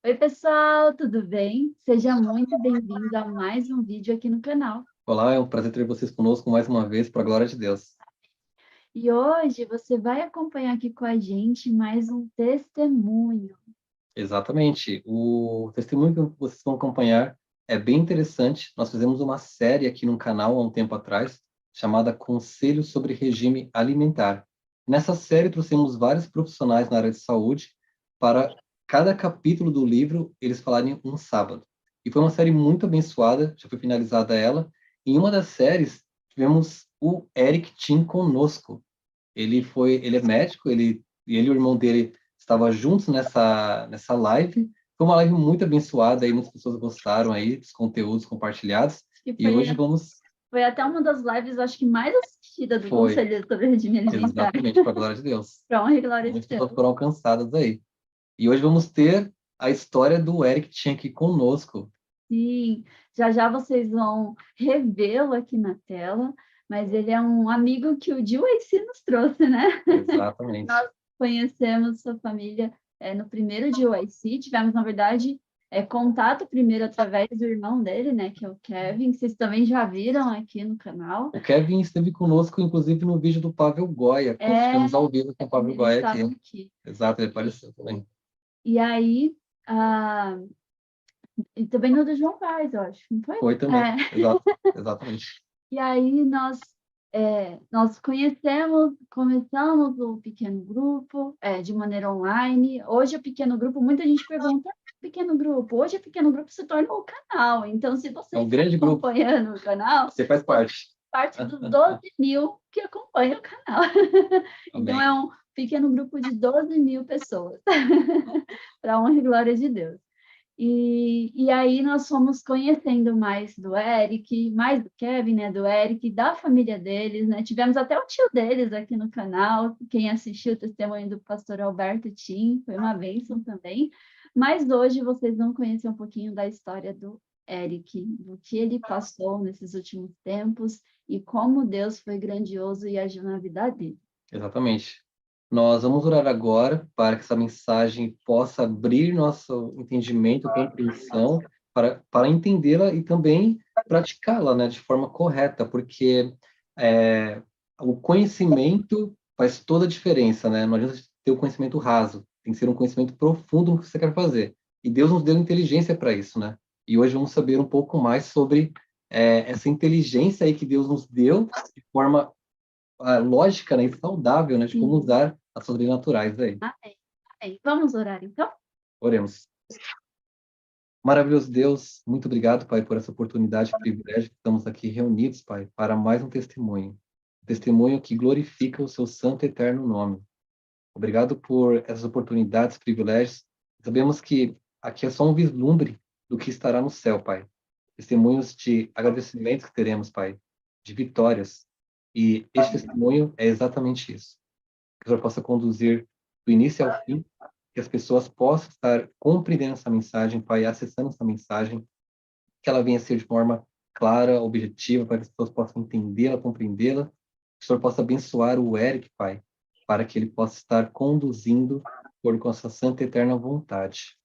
Oi, pessoal, tudo bem? Seja muito bem-vindo a mais um vídeo aqui no canal. Olá, é um prazer ter vocês conosco mais uma vez, para a glória de Deus. E hoje você vai acompanhar aqui com a gente mais um testemunho. Exatamente. O testemunho que vocês vão acompanhar é bem interessante. Nós fizemos uma série aqui no canal há um tempo atrás, chamada Conselhos sobre Regime Alimentar. Nessa série, trouxemos vários profissionais na área de saúde para cada capítulo do livro eles falarem um sábado. E foi uma série muito abençoada, já foi finalizada ela. Em uma das séries, tivemos o Eric Tim conosco. Ele é médico, ele e o irmão dele estavam juntos nessa live. Foi uma live muito abençoada, aí muitas pessoas gostaram aí dos conteúdos compartilhados. E E hoje foi até uma das lives, acho que mais assistida do foi Conselho sobre Regime Alimentar. exatamente para a glória de Deus. Para honra e glória de Muitas pessoas Deus. foram alcançadas aí. E hoje vamos ter a história do Eric que tinha aqui conosco. Sim, já já vocês vão revê-lo aqui na tela, mas ele é um amigo que o GYC nos trouxe, né? Exatamente. Nós conhecemos sua família no primeiro GYC, tivemos, na verdade, contato primeiro através do irmão dele, né, que é o Kevin, vocês também já viram aqui no canal. O Kevin esteve conosco, inclusive, no vídeo do Pavel Goya, quando estivemos ao vivo com o Pavel Eles Goya estavam aqui. aqui. Exato, ele apareceu também. E aí, ah, e também no do João Vaz, eu acho, não foi? Foi também, exatamente. E aí nós começamos o pequeno grupo de maneira online. Hoje o pequeno grupo, muita gente pergunta, pequeno grupo, hoje o pequeno grupo se torna o canal. Então, se você É um está grande grupo. acompanhando o canal, Você faz parte. parte dos 12 mil que acompanham o canal. Então, Amém. é um pequeno grupo de 12 mil pessoas, para a honra e glória de Deus. E aí nós fomos conhecendo mais do Eric, mais do Kevin, né, do Eric, da família deles, né? Tivemos até o tio deles aqui no canal, quem assistiu o testemunho do pastor Alberto Tim, foi uma bênção também. Mas hoje vocês vão conhecer um pouquinho da história do Eric, do que ele passou nesses últimos tempos e como Deus foi grandioso e agiu na vida dele. Exatamente. Nós vamos orar agora para que essa mensagem possa abrir nosso entendimento, compreensão, para entendê-la e também praticá-la, né, de forma correta, porque o conhecimento faz toda a diferença, né? Não adianta ter o conhecimento raso, tem que ser um conhecimento profundo no que você quer fazer. E Deus nos deu inteligência para isso, né? E hoje vamos saber um pouco mais sobre essa inteligência aí que Deus nos deu de forma lógica, né, e saudável, né, de como usar as sobrenaturais aí. Amém. Amém. Vamos orar então? Oremos. Maravilhoso Deus, muito obrigado, Pai, por essa oportunidade e privilégio que estamos aqui reunidos, Pai, para mais um testemunho. Um testemunho que glorifica o seu santo e eterno nome. Obrigado por essas oportunidades, privilégios. Sabemos que aqui é só um vislumbre do que estará no céu, Pai. Testemunhos de agradecimentos que teremos, Pai, de vitórias. E este testemunho é exatamente isso. Que o Senhor possa conduzir do início ao fim, que as pessoas possam estar compreendendo essa mensagem, Pai, acessando essa mensagem, que ela venha ser de forma clara, objetiva, para que as pessoas possam entendê-la, compreendê-la. Que o Senhor possa abençoar o Eric, Pai, para que ele possa estar conduzindo por com a sua santa e eterna vontade.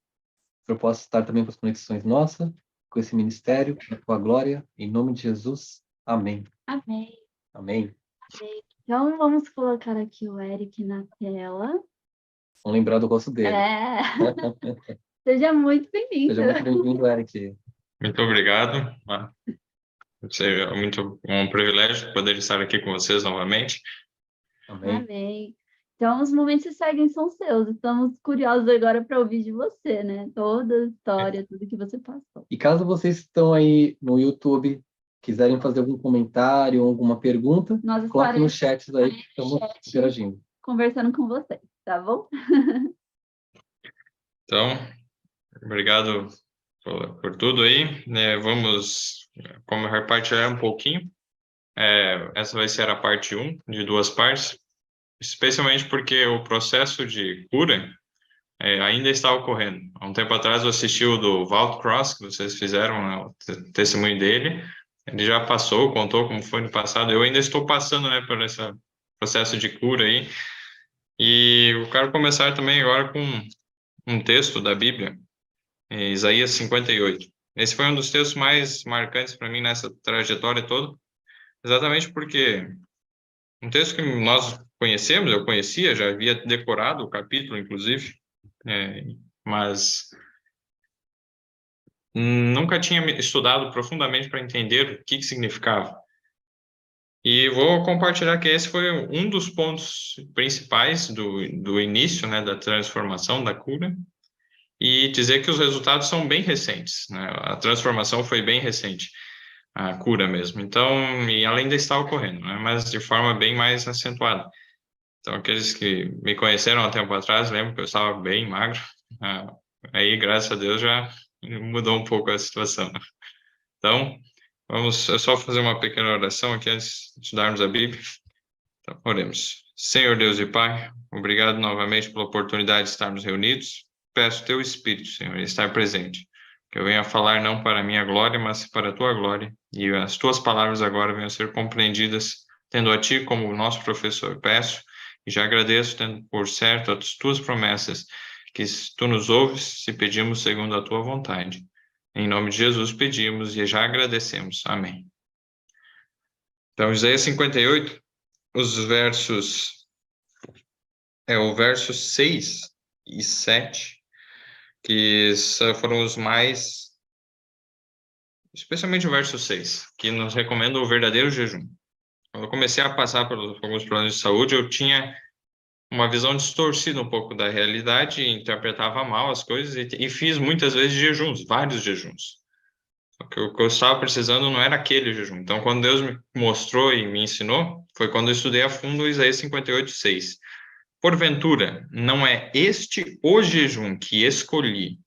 Que o Senhor possa estar também com as conexões nossas, com esse ministério, na tua glória, em nome de Jesus. Amém. Amém. Amém. Então, vamos colocar aqui o Eric na tela. Vamos lembrar do rosto dele. Seja muito bem-vindo. Seja muito bem-vindo, Eric. Muito obrigado. É muito um privilégio poder estar aqui com vocês novamente. Amém. Amém. Então, os momentos que seguem são seus. Estamos curiosos agora para ouvir de você, né? Toda a história, tudo que você passou. E caso vocês estão aí no YouTube, quiserem fazer algum comentário ou alguma pergunta, coloque no chat aí que estamos interagindo. Conversando com vocês, tá bom? Então, obrigado por tudo aí. Vamos compartilhar um pouquinho. Essa vai ser a parte 1 de 2 partes, especialmente porque o processo de cura ainda está ocorrendo. Há um tempo atrás eu assisti o do Walt Cross, que vocês fizeram, né, o testemunho dele. Ele já passou, contou como foi no passado. Eu ainda estou passando, né, por esse processo de cura aí. E eu quero começar também agora com um texto da Bíblia, Isaías 58. Esse foi um dos textos mais marcantes para mim nessa trajetória toda, exatamente porque um texto que nós conhecemos, eu conhecia, já havia decorado o capítulo, inclusive, mas nunca tinha estudado profundamente para entender o que significava. E vou compartilhar que esse foi um dos pontos principais do início, né, da transformação, da cura, e dizer que os resultados são bem recentes, né? A transformação foi bem recente, a cura mesmo. Então, e ela ainda está ocorrendo, né, mas de forma bem mais acentuada. Então, aqueles que me conheceram há um tempo atrás, lembram que eu estava bem magro. Aí, graças a Deus, já mudou um pouco a situação. Então, vamos só fazer uma pequena oração aqui antes de darmos a Bíblia. Então, oremos. Senhor Deus e Pai, obrigado novamente pela oportunidade de estarmos reunidos. Peço teu Espírito, Senhor, estar presente. Que eu venha falar não para a minha glória, mas para a tua glória. E as tuas palavras agora venham a ser compreendidas, tendo a ti como o nosso professor. Peço e já agradeço, tendo por certo as tuas promessas, que tu nos ouves se pedimos segundo a tua vontade. Em nome de Jesus pedimos e já agradecemos. Amém. Então, Isaías 58, os versos... o verso 6 e 7, que foram os mais... Especialmente o verso 6, que nos recomenda o verdadeiro jejum. Quando eu comecei a passar por alguns problemas de saúde, eu tinha uma visão distorcida um pouco da realidade, interpretava mal as coisas e fiz muitas vezes jejuns, vários jejuns. Só que o que eu estava precisando não era aquele jejum. Então, quando Deus me mostrou e me ensinou, foi quando eu estudei a fundo Isaías 58, 6. Porventura, não é este o jejum que escolhi,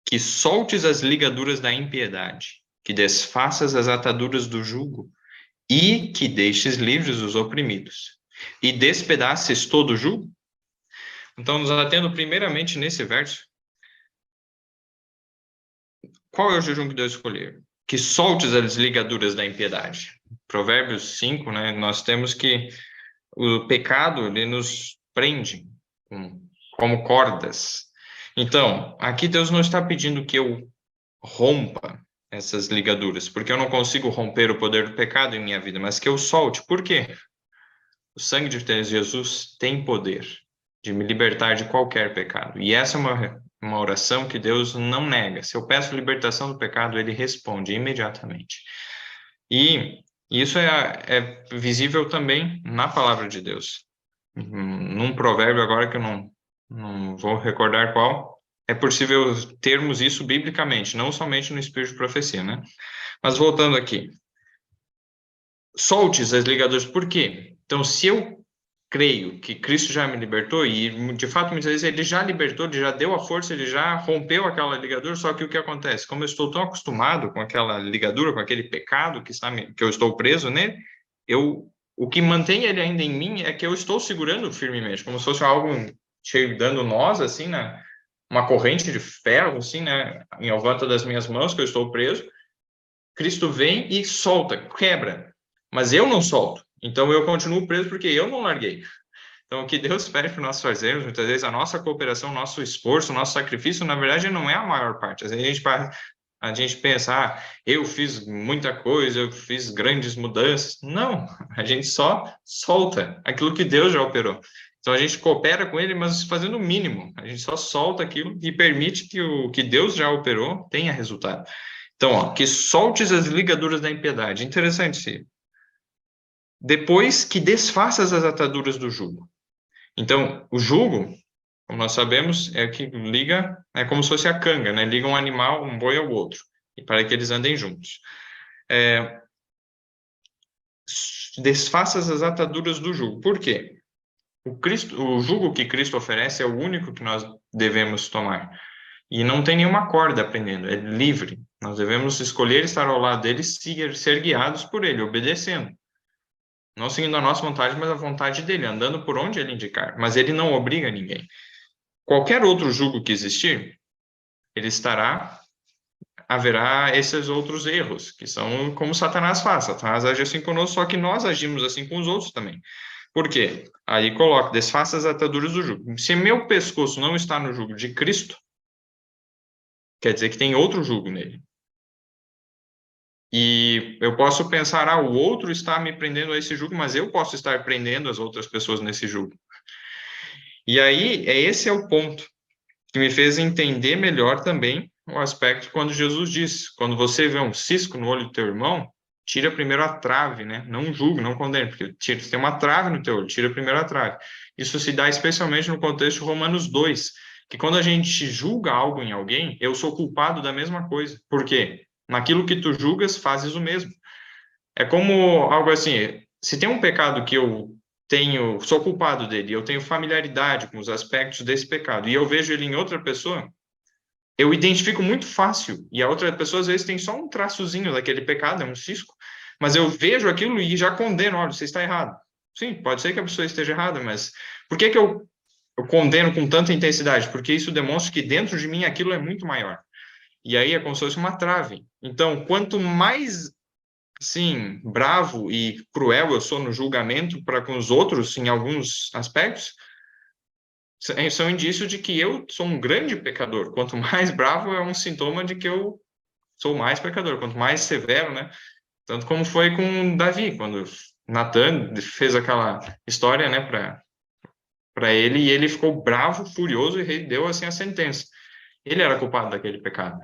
que soltes as ligaduras da impiedade, que desfaças as ataduras do jugo, e que deixes livres os oprimidos, e despedaces todo o jugo? Então, nos atendo primeiramente nesse verso. Qual é o jejum que Deus escolheu? Que soltes as ligaduras da impiedade. Provérbios 5, né, nós temos que o pecado, ele nos prende como cordas. Então, aqui Deus não está pedindo que eu rompa essas ligaduras, porque eu não consigo romper o poder do pecado em minha vida, mas que eu solte. Por quê? O sangue de Jesus tem poder de me libertar de qualquer pecado. E essa é uma oração que Deus não nega. Se eu peço libertação do pecado, ele responde imediatamente. E isso é visível também na palavra de Deus. Num provérbio agora que eu não vou recordar qual, é possível termos isso biblicamente, não somente no espírito de profecia, né? Mas voltando aqui. Soltes as ligaduras, por quê? Então, se eu creio que Cristo já me libertou, e de fato muitas vezes ele já libertou, ele já deu a força, ele já rompeu aquela ligadura, só que o que acontece? Como eu estou tão acostumado com aquela ligadura, com aquele pecado que eu estou preso nele, o que mantém ele ainda em mim é que eu estou segurando firmemente, como se fosse algo dando nós, assim, né? Uma corrente de ferro, assim, né? Em volta das minhas mãos, que eu estou preso. Cristo vem e solta, quebra. Mas eu não solto. Então, eu continuo preso porque eu não larguei. Então, o que Deus pede para nós fazermos, muitas vezes, a nossa cooperação, nosso esforço, nosso sacrifício, na verdade, não é a maior parte. Às vezes, a gente pensa, eu fiz muita coisa, eu fiz grandes mudanças. Não, a gente só solta aquilo que Deus já operou. Então, a gente coopera com Ele, mas fazendo o mínimo. A gente só solta aquilo e permite que o que Deus já operou tenha resultado. Então, que soltes as ligaduras da impiedade. Interessante. Depois que desfaças as ataduras do jugo. Então, o jugo, como nós sabemos, é o que liga, é como se fosse a canga, né? Liga um animal, um boi ao outro, para que eles andem juntos. Desfaças as ataduras do jugo. Por quê? O jugo que Cristo oferece é o único que nós devemos tomar. E não tem nenhuma corda aprendendo, é livre. Nós devemos escolher estar ao lado dele e ser guiados por ele, obedecendo. Não seguindo a nossa vontade, mas a vontade dele, andando por onde ele indicar. Mas ele não obriga ninguém. Qualquer outro jugo que existir, haverá esses outros erros, que são como Satanás faz. Satanás age assim conosco, só que nós agimos assim com os outros também. Por quê? Aí coloca, desfaça as ataduras do jugo. Se meu pescoço não está no jugo de Cristo, quer dizer que tem outro jugo nele. E eu posso pensar, o outro está me prendendo a esse jugo, mas eu posso estar prendendo as outras pessoas nesse jugo. E aí, esse é o ponto que me fez entender melhor também o aspecto quando Jesus diz, quando você vê um cisco no olho do teu irmão, tira primeiro a trave, né? Não julgue, não condene, porque tem uma trave no teu olho, tira primeiro a trave. Isso se dá especialmente no contexto de Romanos 2, que quando a gente julga algo em alguém, eu sou culpado da mesma coisa. Por quê? Naquilo que tu julgas, fazes o mesmo. É como algo assim, se tem um pecado que eu sou culpado dele, eu tenho familiaridade com os aspectos desse pecado, e eu vejo ele em outra pessoa, eu identifico muito fácil, e a outra pessoa às vezes tem só um traçozinho daquele pecado, é um cisco, mas eu vejo aquilo e já condeno, olha, você está errado. Sim, pode ser que a pessoa esteja errada, mas por que eu condeno com tanta intensidade? Porque isso demonstra que dentro de mim aquilo é muito maior. E aí é como se fosse uma trave. Então, quanto mais, sim, bravo e cruel eu sou no julgamento para com os outros, em alguns aspectos, são indícios de que eu sou um grande pecador. Quanto mais bravo é um sintoma de que eu sou mais pecador. Quanto mais severo, né? Tanto como foi com Davi, quando Natan fez aquela história, né, para ele, e ele ficou bravo, furioso e deu assim a sentença. Ele era culpado daquele pecado.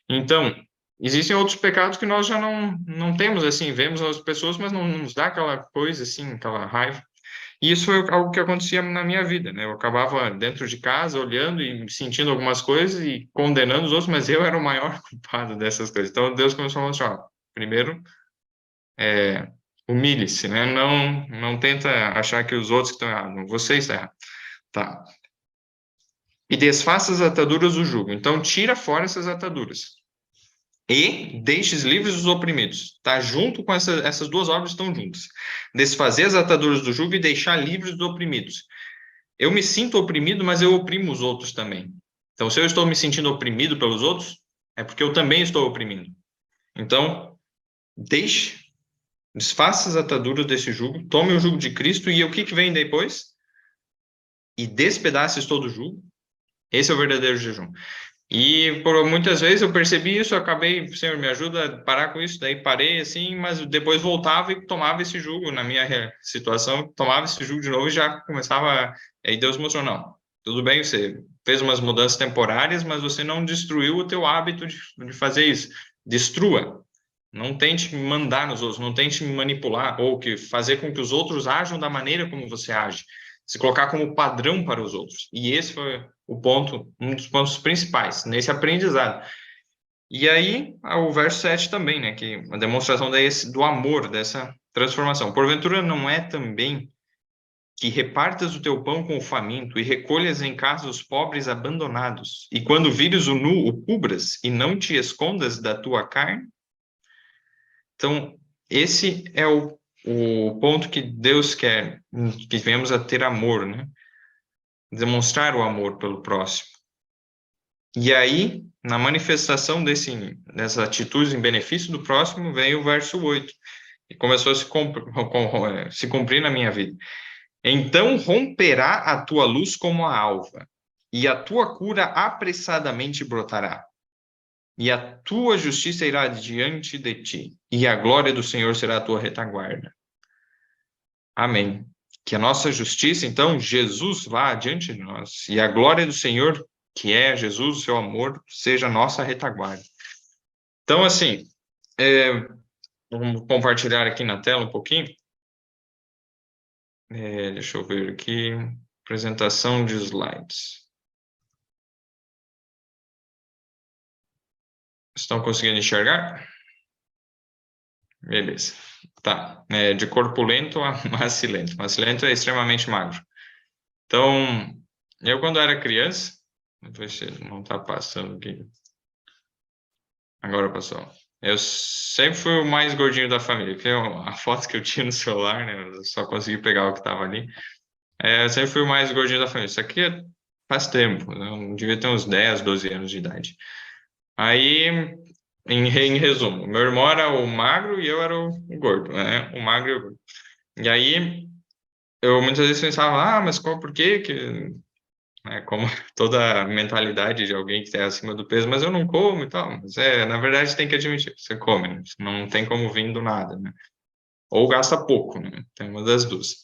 Então, existem outros pecados que nós já não temos, assim, vemos as pessoas, mas não nos dá aquela coisa, assim, aquela raiva. E isso foi algo que acontecia na minha vida, né? Eu acabava dentro de casa, olhando e sentindo algumas coisas e condenando os outros, mas eu era o maior culpado dessas coisas. Então, Deus começou a falar assim, primeiro, humilhe-se, né? Não tenta achar que os outros estão errados, você está errado. Tá. E desfaça as ataduras do jugo. Então, tira fora essas ataduras. E deixes livres os oprimidos. Tá junto com essas duas obras estão juntas. Desfazer as ataduras do jugo e deixar livres os oprimidos. Eu me sinto oprimido, mas eu oprimo os outros também. Então, se eu estou me sentindo oprimido pelos outros, é porque eu também estou oprimindo. Então, desfaça as ataduras desse jugo, tome o jugo de Cristo e o que vem depois? E despedaces todo o jugo. Esse é o verdadeiro jejum. E por muitas vezes eu percebi isso, eu acabei, Senhor, me ajuda a parar com isso, daí parei assim, mas depois voltava e tomava esse jugo na minha situação, tomava esse jugo de novo e já começava, aí Deus mostrou, não, tudo bem, você fez umas mudanças temporárias, mas você não destruiu o teu hábito de fazer isso, destrua, não tente mandar nos outros, não tente manipular ou fazer com que os outros ajam da maneira como você age, se colocar como padrão para os outros. E esse foi o ponto, um dos pontos principais nesse aprendizado. E aí, o verso 7 também, né, que a demonstração do amor, dessa transformação. Porventura não é também que repartas o teu pão com o faminto e recolhas em casa os pobres abandonados, e quando vires o nu, o cubras, e não te escondas da tua carne? Então, esse é o ponto que Deus quer, que venhamos a ter amor, né? Demonstrar o amor pelo próximo. E aí, na manifestação dessas atitudes em benefício do próximo, vem o verso 8, e começou a se cumprir na minha vida. Então romperá a tua luz como a alva, e a tua cura apressadamente brotará. E a tua justiça irá diante de ti, e a glória do Senhor será a tua retaguarda. Amém. Que a nossa justiça, então, Jesus vá adiante de nós, e a glória do Senhor, que é Jesus, o seu amor, seja a nossa retaguarda. Então, assim, vamos compartilhar aqui na tela um pouquinho. Deixa eu ver aqui, apresentação de slides. Estão conseguindo enxergar? Beleza. Tá. De corpulento a macilento. Macilento é extremamente magro. Então, eu quando era criança, não está passando aqui. Agora passou. Eu sempre fui o mais gordinho da família. Porque a foto que eu tinha no celular, né? Eu só consegui pegar o que estava ali. Eu sempre fui o mais gordinho da família. Isso aqui faz tempo. Eu devia ter uns 10, 12 anos de idade. Aí, em resumo, meu irmão era o magro e eu era o gordo, né? O magro e o gordo. E aí, eu muitas vezes pensava, mas por que né? Como toda a mentalidade de alguém que está acima do peso, mas eu não como e tal. Mas na verdade, tem que admitir, você come, né? Não tem como vir do nada, né? Ou gasta pouco, né? Tem uma das duas.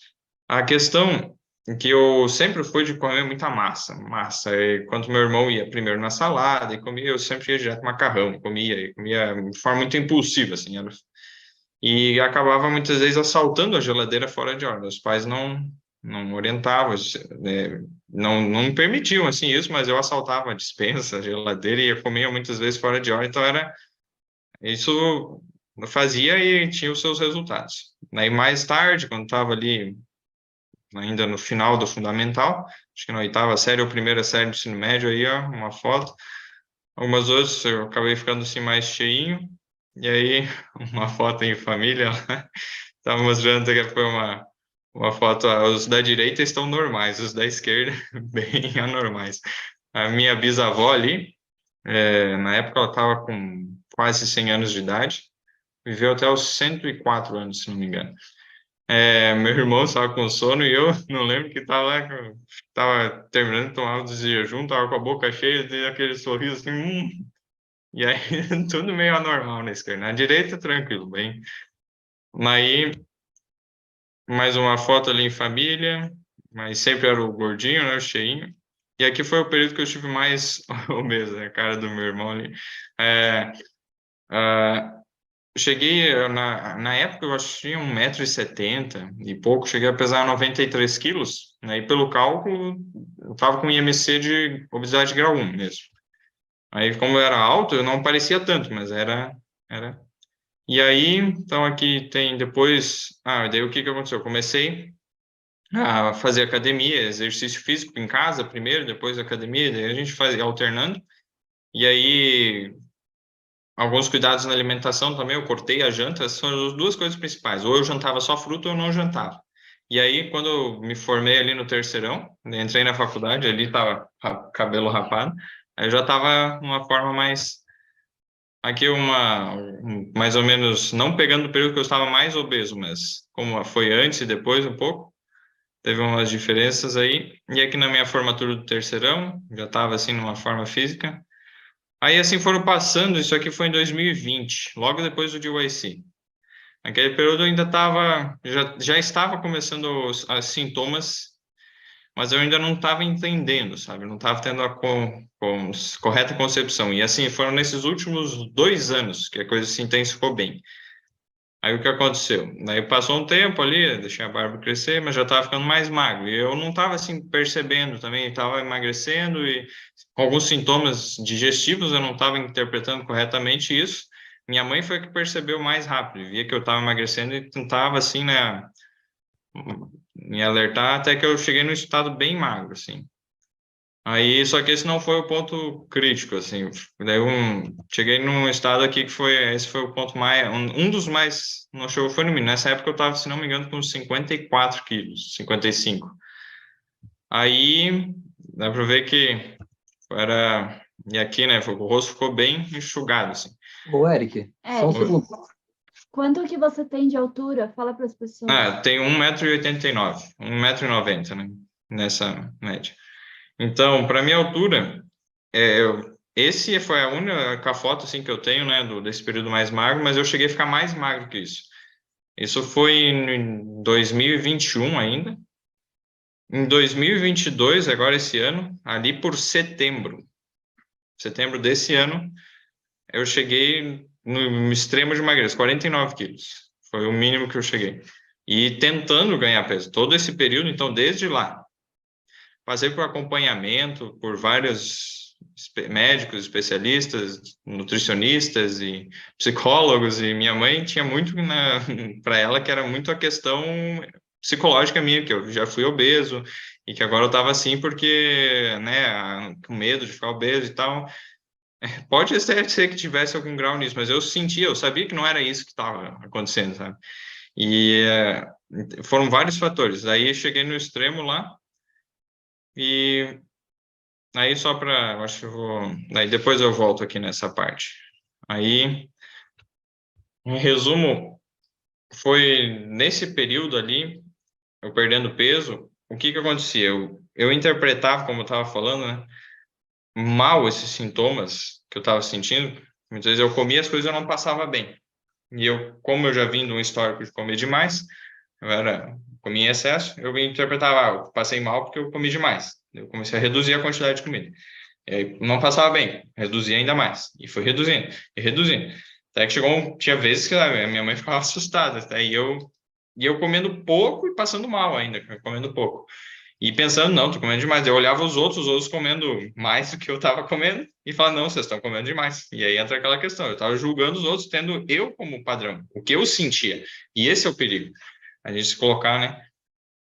A questão é que eu sempre fui de comer muita massa, massa. E quando meu irmão ia primeiro na salada e comia, eu sempre ia direto macarrão, comia de forma muito impulsiva, assim, e acabava muitas vezes assaltando a geladeira fora de hora. Os pais não orientavam, né, não me permitiam assim isso, mas eu assaltava a despensa, a geladeira e eu comia muitas vezes fora de hora, então era isso fazia e tinha os seus resultados. Aí mais tarde, quando estava ali ainda no final do fundamental, acho que na oitava série ou primeira série do ensino médio, aí ó, uma foto. Algumas outras eu acabei ficando assim mais cheinho, e aí uma foto em família, estava mostrando que foi uma foto, os da direita estão normais, os da esquerda bem anormais. A minha bisavó ali, na época ela estava com quase 100 anos de idade, viveu até os 104 anos, se não me engano. Meu irmão estava com sono e eu não lembro que estava terminando de tomar o jejum, estava com a boca cheia, dei aquele sorriso assim, e aí tudo meio anormal na esquerda. Na direita, tranquilo, bem. Aí, mais uma foto ali em família, mas sempre era o gordinho, né, o cheinho. E aqui foi o período que eu estive mais obeso, né, a cara do meu irmão ali. É, ah, cheguei, na época, eu acho que tinha 1,70 m e pouco, cheguei a pesar 93 quilos, né, e pelo cálculo, eu estava com IMC de obesidade grau 1 mesmo. Aí, como eu era alto, eu não parecia tanto, mas era. E aí, então aqui tem depois, daí o que aconteceu? Eu comecei a fazer academia, exercício físico em casa primeiro, depois academia, daí a gente fazia alternando. E aí, alguns cuidados na alimentação também, eu cortei a janta, essas são as duas coisas principais. Ou eu jantava só fruta ou não jantava. E aí, quando eu me formei ali no terceirão, entrei na faculdade, ali estava cabelo rapado, aí eu já estava numa forma mais. Aqui mais ou menos, não pegando o período que eu estava mais obeso, mas como foi antes e depois um pouco, teve umas diferenças aí. E aqui na minha formatura do terceirão, já estava assim numa forma física. Aí assim foram passando, isso aqui foi em 2020, logo depois do DYC. Naquele período eu ainda estava, já estava começando os sintomas, mas eu ainda não estava entendendo, sabe? Eu não estava tendo a correta concepção. E assim, foram nesses últimos 2 anos que a coisa se intensificou bem. Aí o que aconteceu? Daí passou um tempo ali, deixei a barba crescer, mas já estava ficando mais magro. E eu não estava assim percebendo também, estava emagrecendo e com alguns sintomas digestivos eu não estava interpretando corretamente isso. Minha mãe foi a que percebeu mais rápido, via que eu estava emagrecendo e tentava assim, né, me alertar até que eu cheguei num estado bem magro, assim. Aí, só que esse não foi o ponto crítico, assim. Daí cheguei num estado aqui que esse foi o ponto mais, um dos mais, não chegou, foi no mínimo. Nessa época eu estava, se não me engano, com 54 quilos, 55. Aí, dá para ver que e aqui, né, o rosto ficou bem enxugado, assim. Ô, Eric, só um segundo. Quanto que você tem de altura? Fala para as pessoas. Tenho 1,89 m, 1,90 m, né, nessa média. Então, para minha altura, esse foi a única foto assim que eu tenho, né, desse período mais magro, mas eu cheguei a ficar mais magro que isso. Isso foi em 2021 ainda. Em 2022, agora esse ano, ali por setembro desse ano, eu cheguei no extremo de magreza, 49 quilos. Foi o mínimo que eu cheguei. E tentando ganhar peso. Todo esse período, então, desde lá, passei por acompanhamento por vários médicos, especialistas, nutricionistas e psicólogos, e minha mãe tinha muito para ela que era muito a questão psicológica minha, que eu já fui obeso e que agora eu estava assim porque, né, com medo de ficar obeso e tal. Pode ser que tivesse algum grau nisso, mas eu sabia que não era isso que estava acontecendo, sabe? E foram vários fatores. Aí cheguei no extremo lá, e aí só para, acho que eu vou, aí depois eu volto aqui nessa parte. Aí, em resumo, foi nesse período ali, eu perdendo peso, o que acontecia? Eu eu interpretava, como eu estava falando, né, mal esses sintomas que eu estava sentindo. Muitas vezes eu comia as coisas e eu não passava bem. E eu, como eu já vim de um histórico de comer demais, comia em excesso, eu interpretava, eu passei mal porque eu comi demais. Eu comecei a reduzir a quantidade de comida. E aí não passava bem, reduzia ainda mais. E foi reduzindo, e reduzindo. Até que tinha vezes que a minha mãe ficava assustada. E eu comendo pouco e passando mal ainda, comendo pouco. E pensando, não, tô comendo demais. Eu olhava os outros comendo mais do que eu tava comendo, e falava, não, vocês estão comendo demais. E aí entra aquela questão, eu tava julgando os outros, tendo eu como padrão, o que eu sentia. E esse é o perigo, a gente se colocar, né?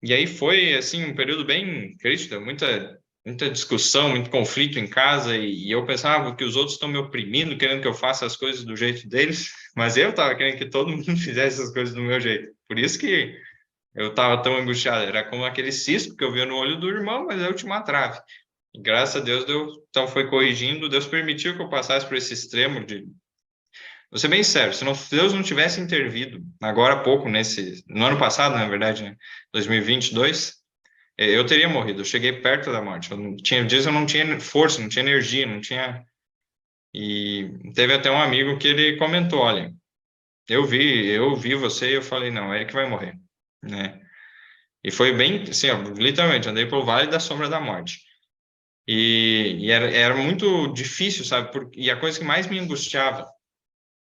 E aí foi, assim, um período bem crítico, muita discussão, muito conflito em casa, e eu pensava que os outros estão me oprimindo, querendo que eu faça as coisas do jeito deles, mas eu tava querendo que todo mundo fizesse as coisas do meu jeito. Por isso que eu estava tão angustiado, era como aquele cisco que eu via no olho do irmão, mas é a última trave. E graças a Deus, Deus então foi corrigindo, Deus permitiu que eu passasse por esse extremo de... Vou ser bem sério, se Deus não tivesse intervido, agora há pouco, no ano passado, na verdade, né, 2022, eu teria morrido, eu cheguei perto da morte. Dias eu não tinha força, não tinha energia, não tinha... E teve até um amigo que ele comentou, olha, eu vi você e eu falei, não, é ele que vai morrer, né? E foi bem, assim, ó, literalmente, andei pelo Vale da Sombra da Morte. E era muito difícil, sabe? E a coisa que mais me angustiava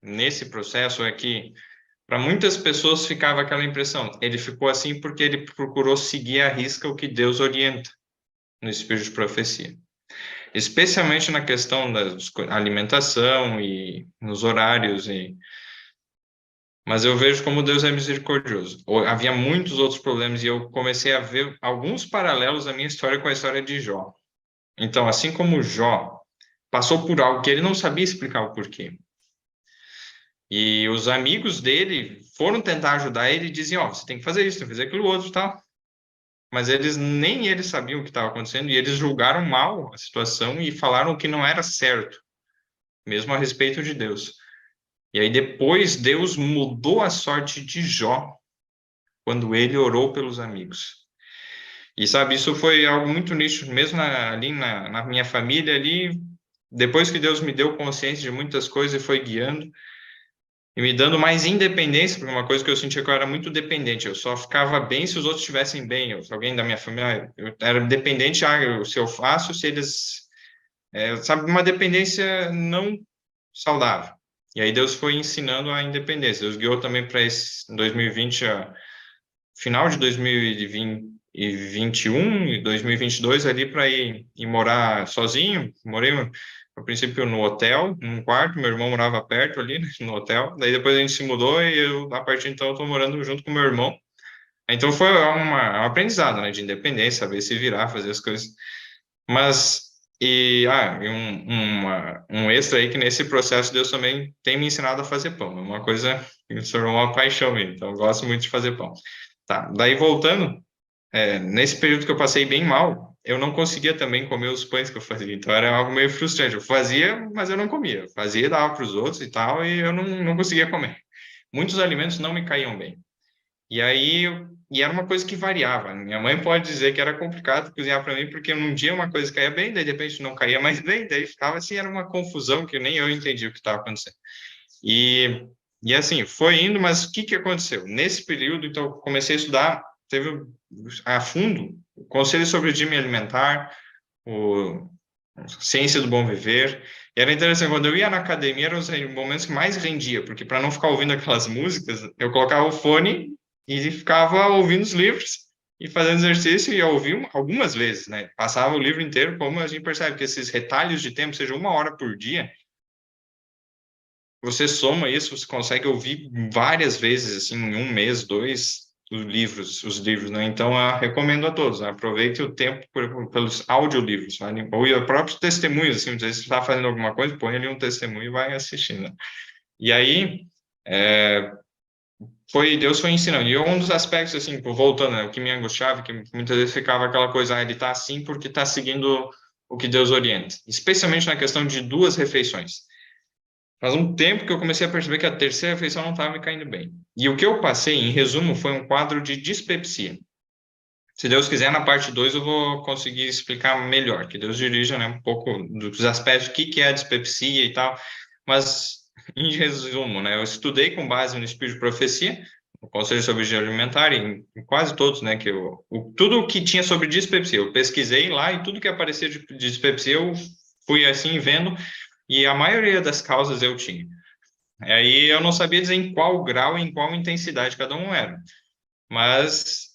nesse processo é que, para muitas pessoas, ficava aquela impressão: ele ficou assim porque ele procurou seguir à risca o que Deus orienta no espírito de profecia. Especialmente na questão da alimentação e nos horários. Mas eu vejo como Deus é misericordioso. Havia muitos outros problemas e eu comecei a ver alguns paralelos da minha história com a história de Jó. Então, assim como Jó passou por algo que ele não sabia explicar o porquê, e os amigos dele foram tentar ajudar ele e diziam, você tem que fazer isso, tem que fazer aquilo outro, tal. Mas nem eles sabiam o que estava acontecendo e eles julgaram mal a situação e falaram o que não era certo, mesmo a respeito de Deus. E aí depois Deus mudou a sorte de Jó quando ele orou pelos amigos. E sabe, isso foi algo muito nítido, mesmo ali na minha família ali, depois que Deus me deu consciência de muitas coisas e foi guiando e me dando mais independência, porque uma coisa que eu sentia que eu era muito dependente, eu só ficava bem se os outros estivessem bem, se alguém da minha família, eu era dependente, se eu faço, se eles, sabe, uma dependência não saudável. E aí Deus foi ensinando a independência. Deus guiou também para esse 2020, final de 2021 e 2022 ali para ir morar sozinho. Morei a princípio no hotel, num quarto, meu irmão morava perto ali, né, no hotel. Daí depois a gente se mudou e eu, a partir de então, eu estou morando junto com meu irmão. Então foi um aprendizado, né, de independência, saber se virar, fazer as coisas. Mas um extra aí que nesse processo Deus também tem me ensinado a fazer pão. É uma coisa que se tornou uma paixão minha, então eu gosto muito de fazer pão. Tá, daí voltando, nesse período que eu passei bem mal, eu não conseguia também comer os pães que eu fazia, então era algo meio frustrante. Eu fazia, mas eu não comia. Eu fazia, dava para os outros e tal, e eu não conseguia comer. Muitos alimentos não me caíam bem. E aí, era uma coisa que variava. Minha mãe pode dizer que era complicado cozinhar para mim, porque num dia uma coisa caía bem, daí de repente não caía mais bem, daí ficava assim, era uma confusão que nem eu entendia o que estava acontecendo. E assim, foi indo, mas o que aconteceu? Nesse período, então, eu comecei a estudar, teve a fundo o Conselho sobre o Regime Alimentar, o Ciência do Bom Viver. E era interessante, quando eu ia na academia, eram os momentos que mais rendia, porque para não ficar ouvindo aquelas músicas, eu colocava o fone e ficava ouvindo os livros e fazendo exercício, e eu ouvi algumas vezes, né? Passava o livro inteiro, como a gente percebe que esses retalhos de tempo, seja 1 hora por dia, você soma isso, você consegue ouvir várias vezes, assim, em 1 mês, 2, os livros, né? Então, eu recomendo a todos, né? Aproveite o tempo pelos audiolivros, né? Ou próprios testemunhos, assim, se você está fazendo alguma coisa, põe ali um testemunho e vai assistindo, né? E aí, Deus foi ensinando. E um dos aspectos, assim, voltando, né, o que me angustiava, que muitas vezes ficava aquela coisa, ele está assim porque está seguindo o que Deus orienta. Especialmente na questão de 2 refeições. Faz um tempo que eu comecei a perceber que a 3ª refeição não estava me caindo bem. E o que eu passei, em resumo, foi um quadro de dispepsia. Se Deus quiser, na parte 2 eu vou conseguir explicar melhor, que Deus dirija, né, um pouco dos aspectos, o que é a dispepsia e tal, mas, em resumo, né, eu estudei com base no Espírito de Profecia, no Conselho sobre Higiene Alimentar, em quase todos, né, tudo o que tinha sobre dispepsia, eu pesquisei lá e tudo que aparecia de dispepsia eu fui, assim, vendo, e a maioria das causas eu tinha. Aí eu não sabia dizer em qual grau e em qual intensidade cada um era, mas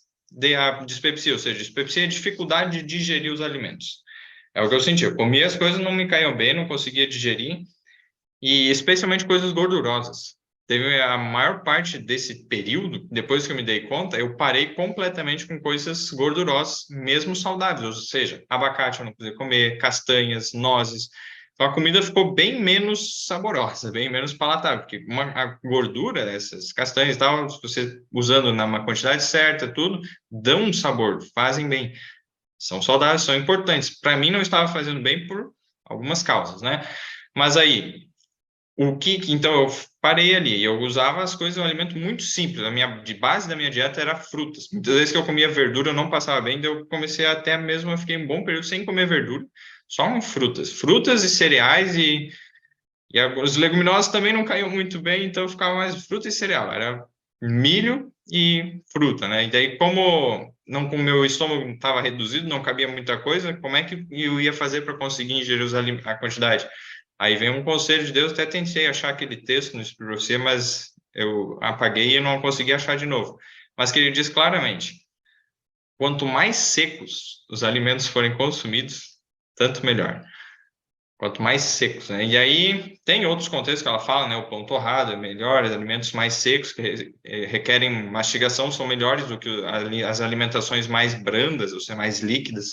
a dispepsia, ou seja, dispepsia é dificuldade de digerir os alimentos. É o que eu senti. Eu comia as coisas, não me caíam bem, não conseguia digerir, e especialmente coisas gordurosas. Teve a maior parte desse período, depois que eu me dei conta, eu parei completamente com coisas gordurosas, mesmo saudáveis, ou seja, abacate eu não podia comer, castanhas, nozes. Então a comida ficou bem menos saborosa, bem menos palatável, porque a gordura, essas castanhas e tal, se você usando na quantidade certa, tudo, dão um sabor, fazem bem. São saudáveis, são importantes. Para mim não estava fazendo bem por algumas causas, né? Mas aí, então eu parei ali, eu usava as coisas, um alimento muito simples, de base da minha dieta era frutas. Muitas vezes que eu comia verdura, eu não passava bem, então eu comecei até mesmo, eu fiquei um bom período sem comer verdura, só com frutas e cereais e os leguminosas também não caíam muito bem, então eu ficava mais fruta e cereal, era milho e fruta, né? E daí como não, com o meu estômago estava reduzido, não cabia muita coisa, como é que eu ia fazer para conseguir ingerir a quantidade? Aí vem um conselho de Deus, até tentei achar aquele texto no Espírito de Profecia, mas eu apaguei e não consegui achar de novo. Mas que ele diz claramente, quanto mais secos os alimentos forem consumidos, tanto melhor. Quanto mais secos, né? E aí tem outros contextos que ela fala, né? O pão torrado é melhor, os alimentos mais secos que requerem mastigação são melhores do que as alimentações mais brandas, ou seja, mais líquidas.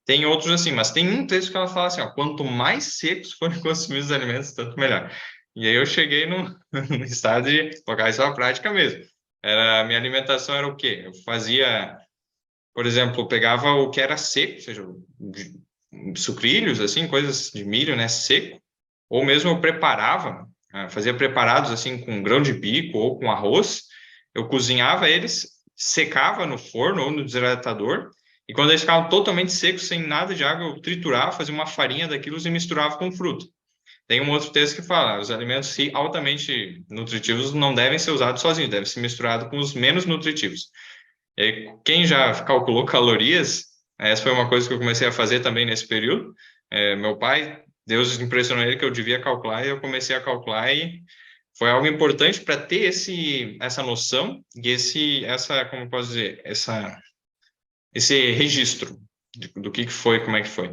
Tem outros assim, mas tem um texto que ela fala assim, ó, quanto mais secos forem consumidos os alimentos, tanto melhor. E aí eu cheguei no estado de colocar isso à prática mesmo. A minha alimentação era o quê? Eu fazia, por exemplo, eu pegava o que era seco, ou seja, sucrilhos, assim, coisas de milho, né, seco, ou mesmo eu preparava, fazia preparados, assim, com grão de bico ou com arroz, eu cozinhava eles, secava no forno ou no desidratador, e quando eles ficavam totalmente secos, sem nada de água, eu triturava, fazia uma farinha daquilo e misturava com fruta. Tem um outro texto que fala, os alimentos altamente nutritivos não devem ser usados sozinhos, devem ser misturados com os menos nutritivos. E aí, quem já calculou calorias, essa foi uma coisa que eu comecei a fazer também nesse período. Meu pai, Deus impressionou ele que eu devia calcular, e eu comecei a calcular, e foi algo importante para ter essa noção e como posso dizer, esse registro do que foi, como é que foi.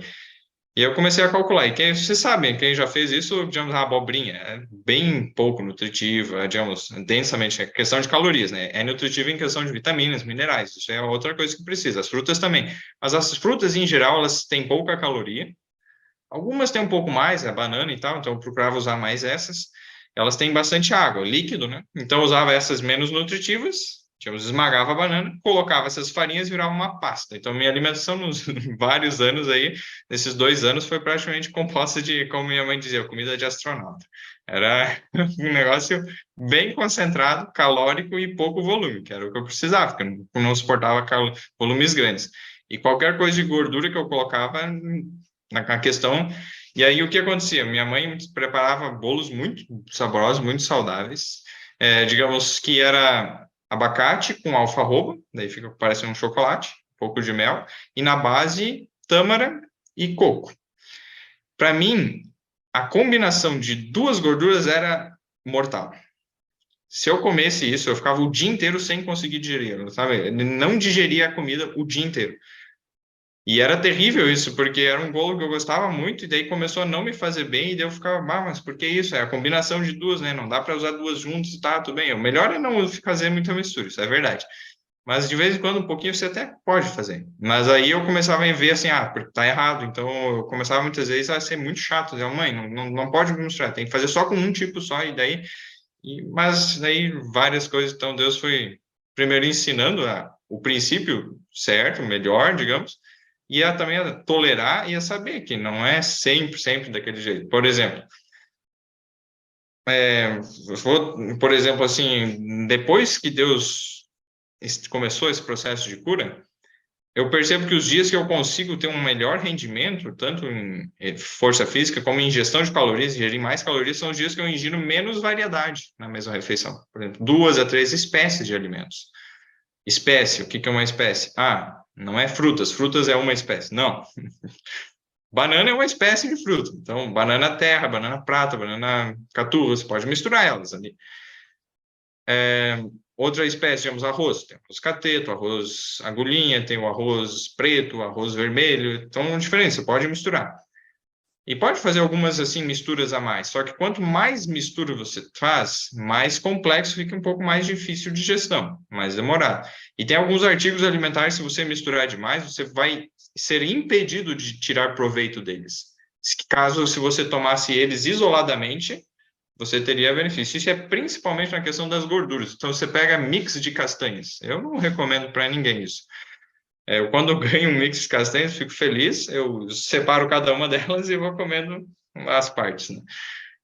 E eu comecei a calcular. E vocês sabem, quem já fez isso, digamos, a abobrinha é bem pouco nutritiva, digamos, densamente, é questão de calorias, né? É nutritiva em questão de vitaminas, minerais, isso é outra coisa que precisa. As frutas também. Mas as frutas, em geral, elas têm pouca caloria. Algumas têm um pouco mais, a banana e tal, então eu procurava usar mais essas. Elas têm bastante água, líquido, né? Então eu usava essas menos nutritivas, esmagava a banana, colocava essas farinhas e virava uma pasta. Então, minha alimentação nos vários anos aí, nesses 2 anos, foi praticamente composta de, como minha mãe dizia, comida de astronauta. Era um negócio bem concentrado, calórico e pouco volume, que era o que eu precisava, porque eu não suportava volumes grandes. E qualquer coisa de gordura que eu colocava na questão. E aí, o que acontecia? Minha mãe preparava bolos muito saborosos, muito saudáveis, digamos que era abacate com alfarroba, daí fica parecendo um chocolate, um pouco de mel, e na base, tâmara e coco. Para mim, a combinação de duas gorduras era mortal. Se eu comesse isso, eu ficava o dia inteiro sem conseguir digerir, sabe? Eu não digeria a comida o dia inteiro. E era terrível isso, porque era um bolo que eu gostava muito, e daí começou a não me fazer bem, e daí eu ficava, mas por que isso? É a combinação de duas, né? Não dá para usar duas juntas, tá, tudo bem. O melhor é não fazer muita mistura, isso é verdade. Mas de vez em quando, um pouquinho, você até pode fazer. Mas aí eu começava a ver assim, porque tá errado. Então eu começava muitas vezes a ser muito chato. Dizer, mãe, não pode misturar, tem que fazer só com um tipo só, e daí. Mas daí várias coisas, então Deus foi primeiro ensinando o princípio certo, melhor, digamos, e também a tolerar e a saber que não é sempre daquele jeito. Por exemplo, por exemplo, assim, depois que Deus começou esse processo de cura, eu percebo que os dias que eu consigo ter um melhor rendimento, tanto em força física como em ingestão de calorias, ingerir mais calorias, são os dias que eu ingiro menos variedade na mesma refeição. Por exemplo, 2 a 3 espécies de alimentos. Espécie, o que é uma espécie? Ah, não é frutas, frutas é uma espécie. Não. Banana é uma espécie de fruta. Então, banana terra, banana prata, banana caturra, você pode misturar elas ali. Outra espécie, digamos, arroz. Tem arroz cateto, arroz agulhinha, tem o arroz preto, arroz vermelho. Então, diferente, você pode misturar. E pode fazer algumas, assim, misturas a mais. Só que quanto mais mistura você faz, mais complexo fica um pouco mais difícil de gestão, mais demorado. E tem alguns artigos alimentares, se você misturar demais, você vai ser impedido de tirar proveito deles. Caso, se você tomasse eles isoladamente, você teria benefício. Isso é principalmente na questão das gorduras. Então, você pega mix de castanhas. Eu não recomendo para ninguém isso. Quando eu ganho um mix de castanhas, fico feliz, eu separo cada uma delas e vou comendo as partes, né?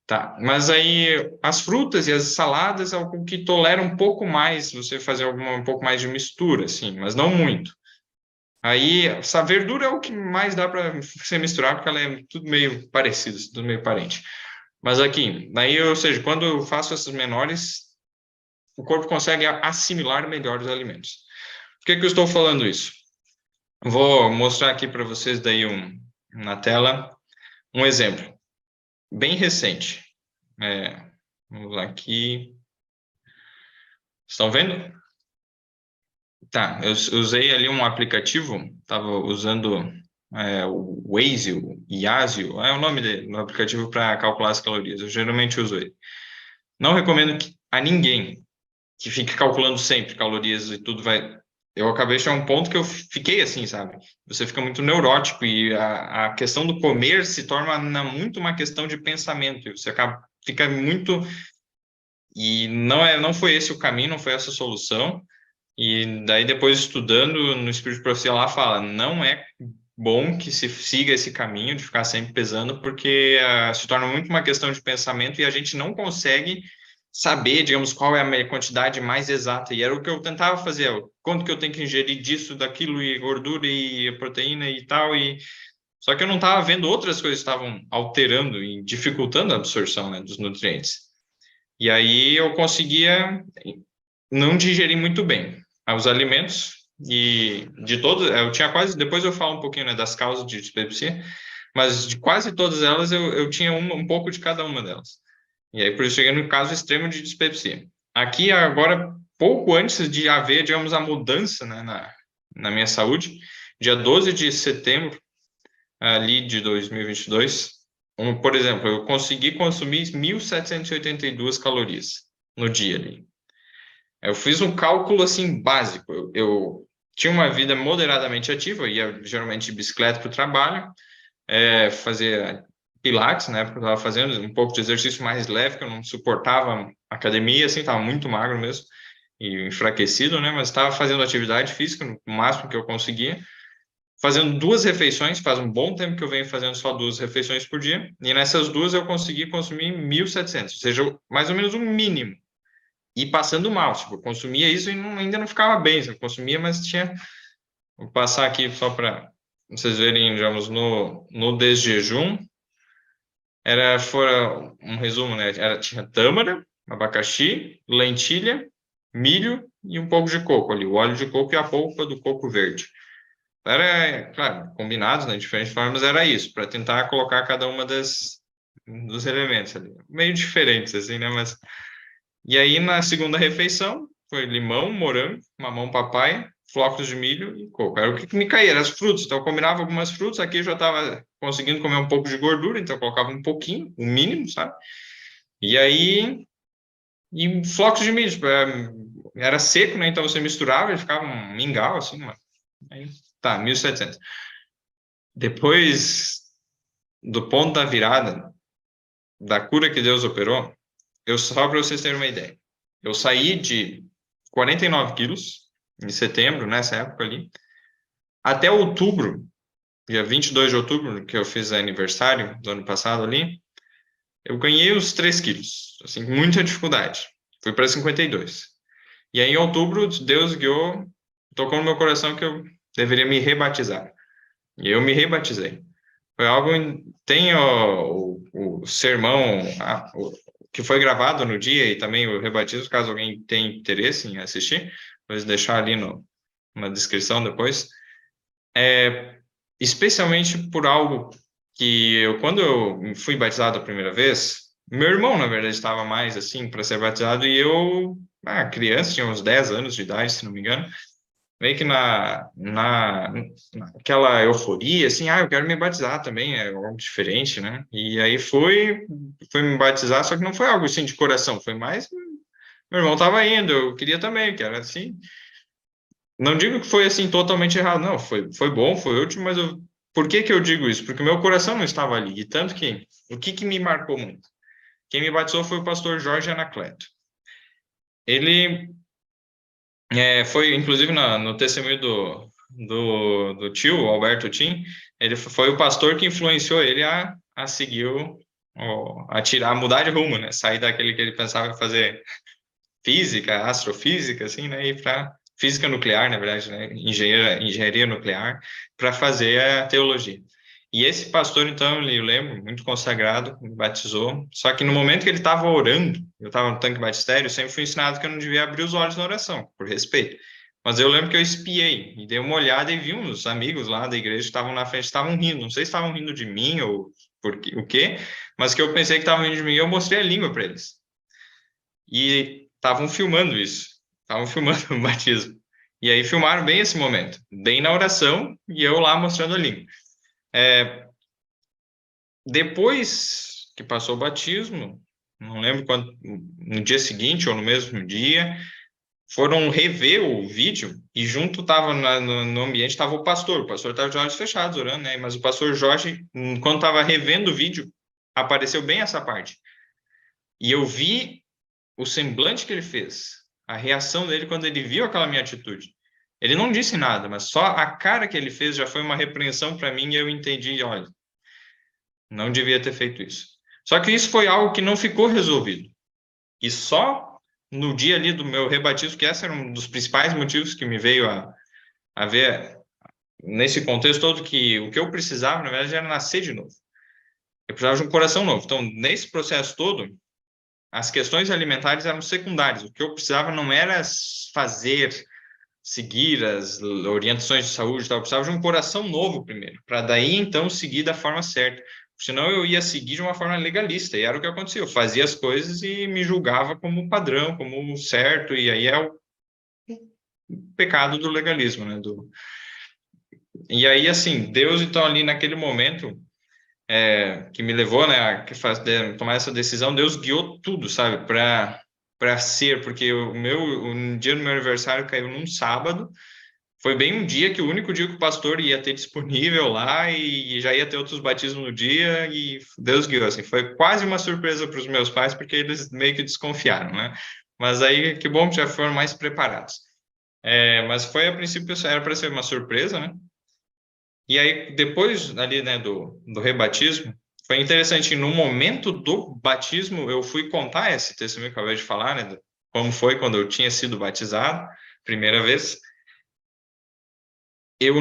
Tá, mas aí as frutas e as saladas é algo que tolera um pouco mais, você fazer um pouco mais de mistura, assim, mas não muito. Aí, essa verdura é o que mais dá para você misturar, porque ela é tudo meio parecido, tudo meio parente. Mas aqui, daí, ou seja, quando eu faço essas menores, o corpo consegue assimilar melhor os alimentos. Por que eu estou falando isso? Vou mostrar aqui para vocês daí na tela um exemplo bem recente. Vamos lá aqui. Estão vendo? Tá, eu usei ali um aplicativo, estava usando o Waze, o Yazio, é o nome do aplicativo para calcular as calorias. Eu geralmente uso ele. Não recomendo a ninguém que fique calculando sempre calorias e tudo vai. Eu acabei de chegar a um ponto que eu fiquei assim, sabe? Você fica muito neurótico e a questão do comer se torna muito uma questão de pensamento. Você fica muito. E não foi esse o caminho, não foi essa a solução. E daí, depois estudando no Espírito de Profecia, lá fala: não é bom que se siga esse caminho de ficar sempre pesando, porque se torna muito uma questão de pensamento e a gente não consegue saber, digamos, qual é a quantidade mais exata. E era o que eu tentava fazer: quanto que eu tenho que ingerir disso, daquilo, e gordura, e proteína e tal. Só que eu não estava vendo outras coisas que estavam alterando e dificultando a absorção, né, dos nutrientes. E aí eu conseguia não digerir muito bem os alimentos. E de todos, eu tinha quase, depois eu falo um pouquinho, né, das causas de dispepsia, mas de quase todas elas eu tinha um pouco de cada uma delas. E aí por isso cheguei no caso extremo de dispepsia. Aqui agora, pouco antes de haver, digamos, a mudança, né, na minha saúde, dia 12 de setembro ali de 2022, por exemplo, eu consegui consumir 1.782 calorias no dia ali. Eu fiz um cálculo assim básico. Eu tinha uma vida moderadamente ativa, eu ia geralmente de bicicleta para o trabalho, fazia pilates, né, porque eu estava fazendo um pouco de exercício mais leve, que eu não suportava academia, assim, estava muito magro mesmo, e enfraquecido, né, mas estava fazendo atividade física no máximo que eu conseguia, fazendo 2 refeições, faz um bom tempo que eu venho fazendo só 2 refeições por dia, e nessas 2 eu consegui consumir 1.700, ou seja, mais ou menos um mínimo. E passando mal, tipo, eu consumia isso e ainda não ficava bem, eu consumia, mas tinha... Vou passar aqui só para vocês verem, digamos, no desjejum, fora um resumo, né? Tinha tâmara, abacaxi, lentilha, milho e um pouco de coco ali, o óleo de coco e a polpa do coco verde. Era, claro, combinados, né, de diferentes formas, era isso, para tentar colocar cada uma dos elementos ali. Meio diferentes, assim, né? Mas... E aí, na segunda refeição, foi limão, morango, mamão papai, flocos de milho e coco. Era o que me caía, eram as frutas. Então, eu combinava algumas frutas, aqui eu já estava conseguindo comer um pouco de gordura, então eu colocava um pouquinho, o mínimo, sabe? E aí, e flocos de milho, tipo, era seco, né? Então você misturava e ficava um mingau, assim, mano. Aí, tá, 1.700. Depois do ponto da virada, da cura que Deus operou, só para vocês terem uma ideia, eu saí de 49 quilos em setembro, nessa época ali, até outubro, dia 22 de outubro, que eu fiz aniversário do ano passado ali, eu ganhei uns 3 quilos, assim, com muita dificuldade. Fui para 52. E aí, em outubro, Deus guiou, tocou no meu coração que eu deveria me rebatizar. E eu me rebatizei. Foi algo... Tem o sermão que foi gravado no dia e também o rebatismo, caso alguém tenha interesse em assistir, vou deixar ali na descrição depois. Especialmente por algo que quando eu fui batizado a primeira vez, meu irmão, na verdade, estava mais assim para ser batizado e eu, criança, tinha uns 10 anos de idade, se não me engano, meio que naquela euforia, assim, eu quero me batizar também, é algo diferente, né? E aí fui me batizar, só que não foi algo assim de coração, foi mais, meu irmão estava indo, eu queria também, que era assim. Não digo que foi assim totalmente errado, não, foi bom, foi útil, mas por que eu digo isso? Porque o meu coração não estava ali, e tanto que, o que me marcou muito? Quem me batizou foi o pastor Jorge Anacleto. Ele foi, inclusive, no testemunho do tio, Alberto Tim, ele foi o pastor que influenciou ele a seguir, a mudar de rumo, né? Sair daquele que ele pensava em fazer física, astrofísica, assim, né? E para física nuclear, na verdade, né? Engenharia nuclear, para fazer a teologia. E esse pastor, então, eu lembro, muito consagrado, me batizou. Só que no momento que ele estava orando, eu estava no tanque batistério, eu sempre fui ensinado que eu não devia abrir os olhos na oração, por respeito. Mas eu lembro que eu espiei e dei uma olhada e vi uns amigos lá da igreja que estavam na frente, estavam rindo. Não sei se estavam rindo de mim ou o quê, mas que eu pensei que estavam rindo de mim e eu mostrei a língua para eles. E estavam filmando isso, estavam filmando o batismo. E aí filmaram bem esse momento, bem na oração e eu lá mostrando a língua. Depois que passou o batismo, não lembro quando, no dia seguinte ou no mesmo dia, foram rever o vídeo e junto estava no ambiente estava o pastor estava de olhos fechados orando, né? Mas o pastor Jorge, quando estava revendo o vídeo, apareceu bem essa parte. E eu vi o semblante que ele fez, a reação dele quando ele viu aquela minha atitude. Ele não disse nada, mas só a cara que ele fez já foi uma repreensão para mim e eu entendi, olha, não devia ter feito isso. Só que isso foi algo que não ficou resolvido. E só no dia ali do meu rebatismo, que esse era um dos principais motivos que me veio a ver nesse contexto todo, que o que eu precisava, na verdade, era nascer de novo. Eu precisava de um coração novo. Então, nesse processo todo, as questões alimentares eram secundárias. O que eu precisava não era seguir as orientações de saúde, eu precisava de um coração novo primeiro, para daí então seguir da forma certa. Senão eu ia seguir de uma forma legalista, e era o que acontecia. Eu fazia as coisas e me julgava como padrão, como certo, e aí é o pecado do legalismo, né? E aí, assim, Deus, então, ali naquele momento, que me levou, né, a tomar essa decisão, Deus guiou tudo, sabe, para ser, porque o dia do meu aniversário caiu num sábado, foi bem um dia que o único dia que o pastor ia ter disponível lá e já ia ter outros batismos no dia e Deus guiou, assim, foi quase uma surpresa para os meus pais, porque eles meio que desconfiaram, né, mas aí, que bom que já foram mais preparados. Mas foi, a princípio, era para ser uma surpresa, né, e aí, depois ali, né, do rebatismo, foi interessante, no momento do batismo, eu fui contar esse testemunho que eu acabei de falar, né, como foi quando eu tinha sido batizado, primeira vez, eu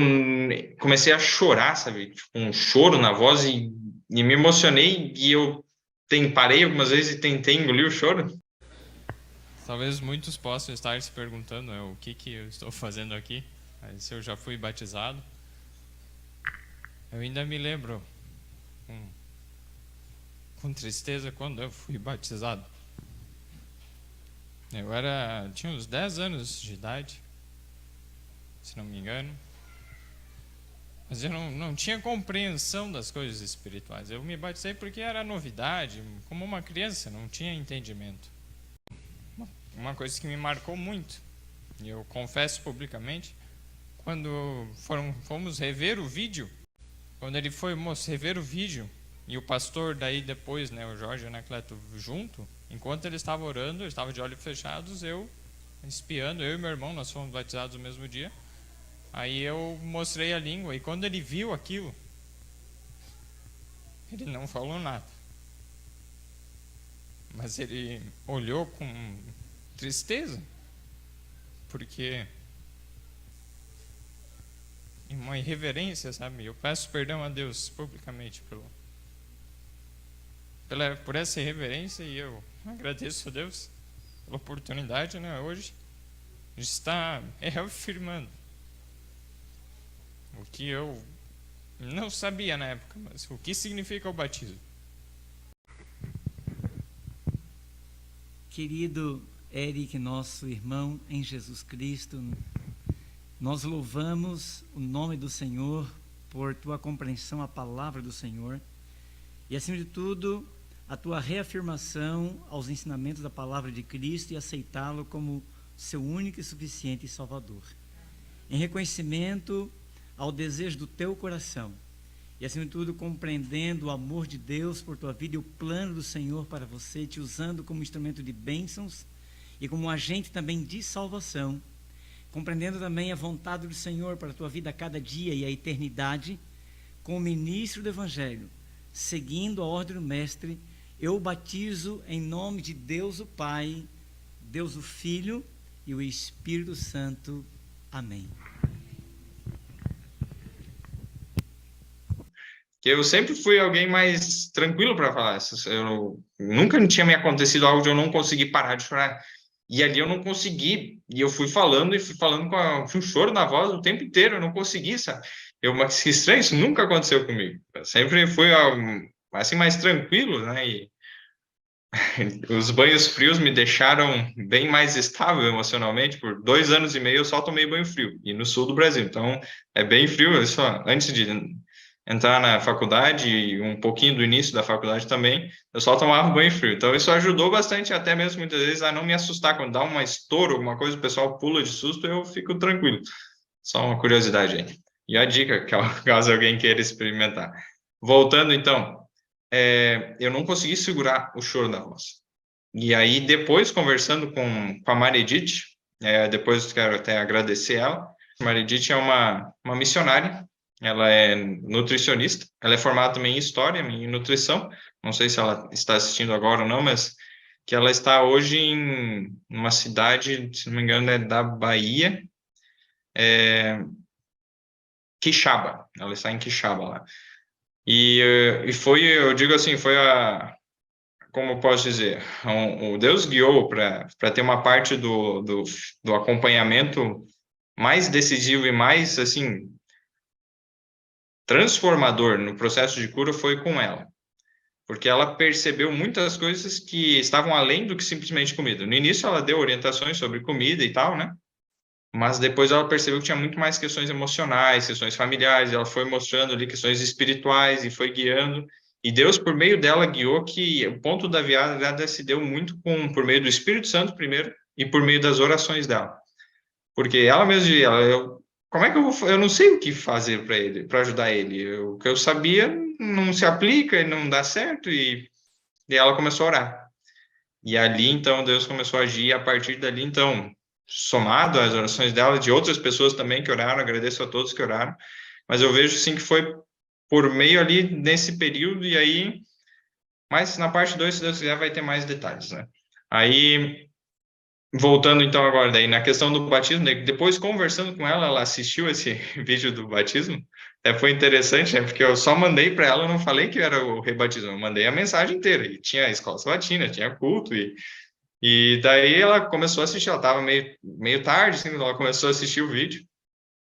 comecei a chorar, sabe, tipo, um choro na voz e me emocionei e eu parei algumas vezes e tentei engolir o choro. Talvez muitos possam estar se perguntando o que eu estou fazendo aqui, se eu já fui batizado. Eu ainda me lembro com tristeza quando eu fui batizado. Eu tinha uns 10 anos de idade, se não me engano. Mas eu não tinha compreensão das coisas espirituais. Eu me batizei porque era novidade, como uma criança, não tinha entendimento. Uma coisa que me marcou muito, e eu confesso publicamente, quando fomos rever o vídeo, quando ele foi rever o vídeo, e o pastor daí depois, né, o Jorge Anacleto junto, enquanto ele estava orando, ele estava de olhos fechados, eu espiando, eu e meu irmão, nós fomos batizados no mesmo dia. Aí eu mostrei a língua, e quando ele viu aquilo, ele não falou nada. Mas ele olhou com tristeza, porque uma irreverência, sabe? Eu peço perdão a Deus publicamente por essa irreverência, e eu agradeço a Deus pela oportunidade, né, hoje, de estar reafirmando o que eu não sabia na época, mas o que significa o batismo. Querido Eric, nosso irmão em Jesus Cristo, nós louvamos o nome do Senhor por tua compreensão à palavra do Senhor e, acima de tudo, a tua reafirmação aos ensinamentos da palavra de Cristo e aceitá-lo como seu único e suficiente Salvador. Em reconhecimento ao desejo do teu coração e, acima de tudo, compreendendo o amor de Deus por tua vida e o plano do Senhor para você, te usando como instrumento de bênçãos e como agente também de salvação, compreendendo também a vontade do Senhor para a tua vida a cada dia e a eternidade, como ministro do Evangelho, seguindo a ordem do Mestre, eu batizo em nome de Deus o Pai, Deus o Filho e o Espírito Santo. Amém. Eu sempre fui alguém mais tranquilo para falar. Nunca tinha me acontecido algo de eu não conseguir parar de chorar. E ali eu não consegui. E eu fui falando com um choro na voz o tempo inteiro. Eu não consegui, sabe? Mas que estranho, isso nunca aconteceu comigo. Eu sempre fui assim mais tranquilo, né? E os banhos frios me deixaram bem mais estável emocionalmente. Por 2 anos e meio eu só tomei banho frio. E no sul do Brasil. Então é bem frio. Antes de entrar na faculdade e um pouquinho do início da faculdade também, eu só tomava banho frio. Então, isso ajudou bastante, até mesmo muitas vezes, a não me assustar. Quando dá uma estouro, alguma coisa, o pessoal pula de susto, eu fico tranquilo. Só uma curiosidade aí. E a dica, caso alguém queira experimentar. Voltando, então, eu não consegui segurar o choro da voz. E aí, depois, conversando com a Maredith, depois quero até agradecer ela. A Maredith é uma missionária. Ela é nutricionista, ela é formada também em História, em Nutrição, não sei se ela está assistindo agora ou não, mas que ela está hoje em uma cidade, se não me engano, é da Bahia, Quixaba, ela está em Quixaba lá. E foi, eu digo assim, foi como eu posso dizer, o Deus guiou para ter uma parte do acompanhamento mais decisivo e mais, assim, transformador no processo de cura foi com ela, porque ela percebeu muitas coisas que estavam além do que simplesmente comida. No início ela deu orientações sobre comida e tal, né? Mas depois ela percebeu que tinha muito mais questões emocionais, questões familiares, ela foi mostrando ali questões espirituais e foi guiando, e Deus por meio dela guiou que o ponto da virada se deu muito por meio do Espírito Santo primeiro e por meio das orações dela. Porque ela mesma como é que eu não sei o que fazer para ele, para ajudar ele. O que eu sabia não se aplica e não dá certo, e ela começou a orar. E ali, então, Deus começou a agir, e a partir dali, então, somado às orações dela, de outras pessoas também que oraram, agradeço a todos que oraram, mas eu vejo, sim, que foi por meio ali, nesse período, e aí, mas na parte 2, se Deus quiser, vai ter mais detalhes, né? Aí, voltando então agora daí na questão do batismo, depois conversando com ela, ela assistiu esse vídeo do batismo, foi interessante, né? Porque eu só mandei para ela, eu não falei que era o rebatismo, eu mandei a mensagem inteira, e tinha a escola sabatina, tinha culto, e daí ela começou a assistir, ela estava meio tarde, assim, ela começou a assistir o vídeo,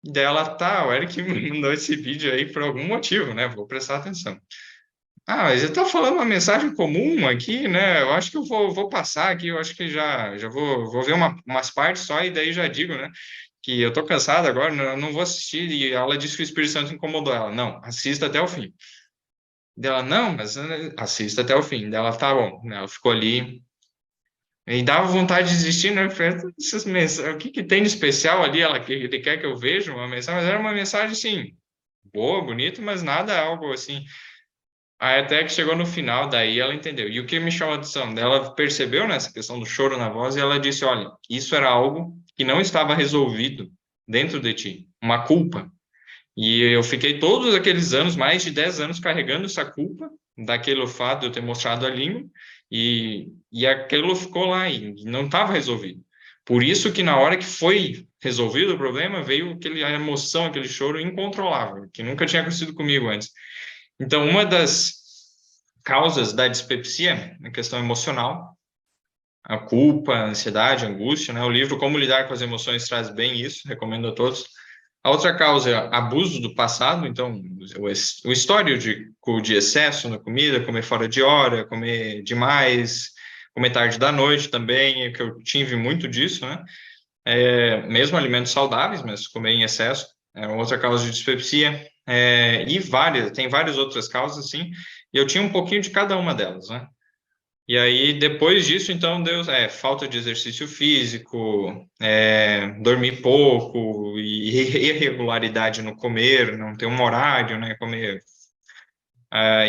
e daí ela, o Eric me mandou esse vídeo aí por algum motivo, né? Vou prestar atenção. Mas ele está falando uma mensagem comum aqui, né? Eu acho que eu vou passar aqui, eu acho que já vou ver umas partes só e daí já digo, né? Que eu estou cansado agora, eu não vou assistir. E ela disse que o Espírito Santo incomodou ela. Não, assista até o fim. Dela, não, mas assista até o fim. Dela, tá bom. Ela ficou ali e dava vontade de desistir, né? O que tem de especial ali? Ele quer que eu veja uma mensagem, mas era uma mensagem, assim, boa, bonita, mas nada algo assim. Aí até que chegou no final, daí ela entendeu. E o que me chamou a atenção? Ela percebeu nessa questão do choro na voz e ela disse, olha, isso era algo que não estava resolvido dentro de ti, uma culpa. E eu fiquei todos aqueles anos, mais de 10 anos, carregando essa culpa daquele fato de eu ter mostrado a língua e aquilo ficou lá e não estava resolvido. Por isso que na hora que foi resolvido o problema, veio a emoção, aquele choro incontrolável, que nunca tinha acontecido comigo antes. Então, uma das causas da dispepsia é a questão emocional, a culpa, a ansiedade, a angústia, né? O livro Como Lidar com as Emoções traz bem isso, recomendo a todos. A outra causa é abuso do passado, então o histórico de excesso na comida, comer fora de hora, comer demais, comer tarde da noite também, que eu tive muito disso, né? Mesmo alimentos saudáveis, mas comer em excesso é outra causa de dispepsia, tem várias outras causas, assim, e eu tinha um pouquinho de cada uma delas, né? E aí, depois disso, então, Deus, falta de exercício físico, dormir pouco, e irregularidade no comer, não ter um horário, né, comer,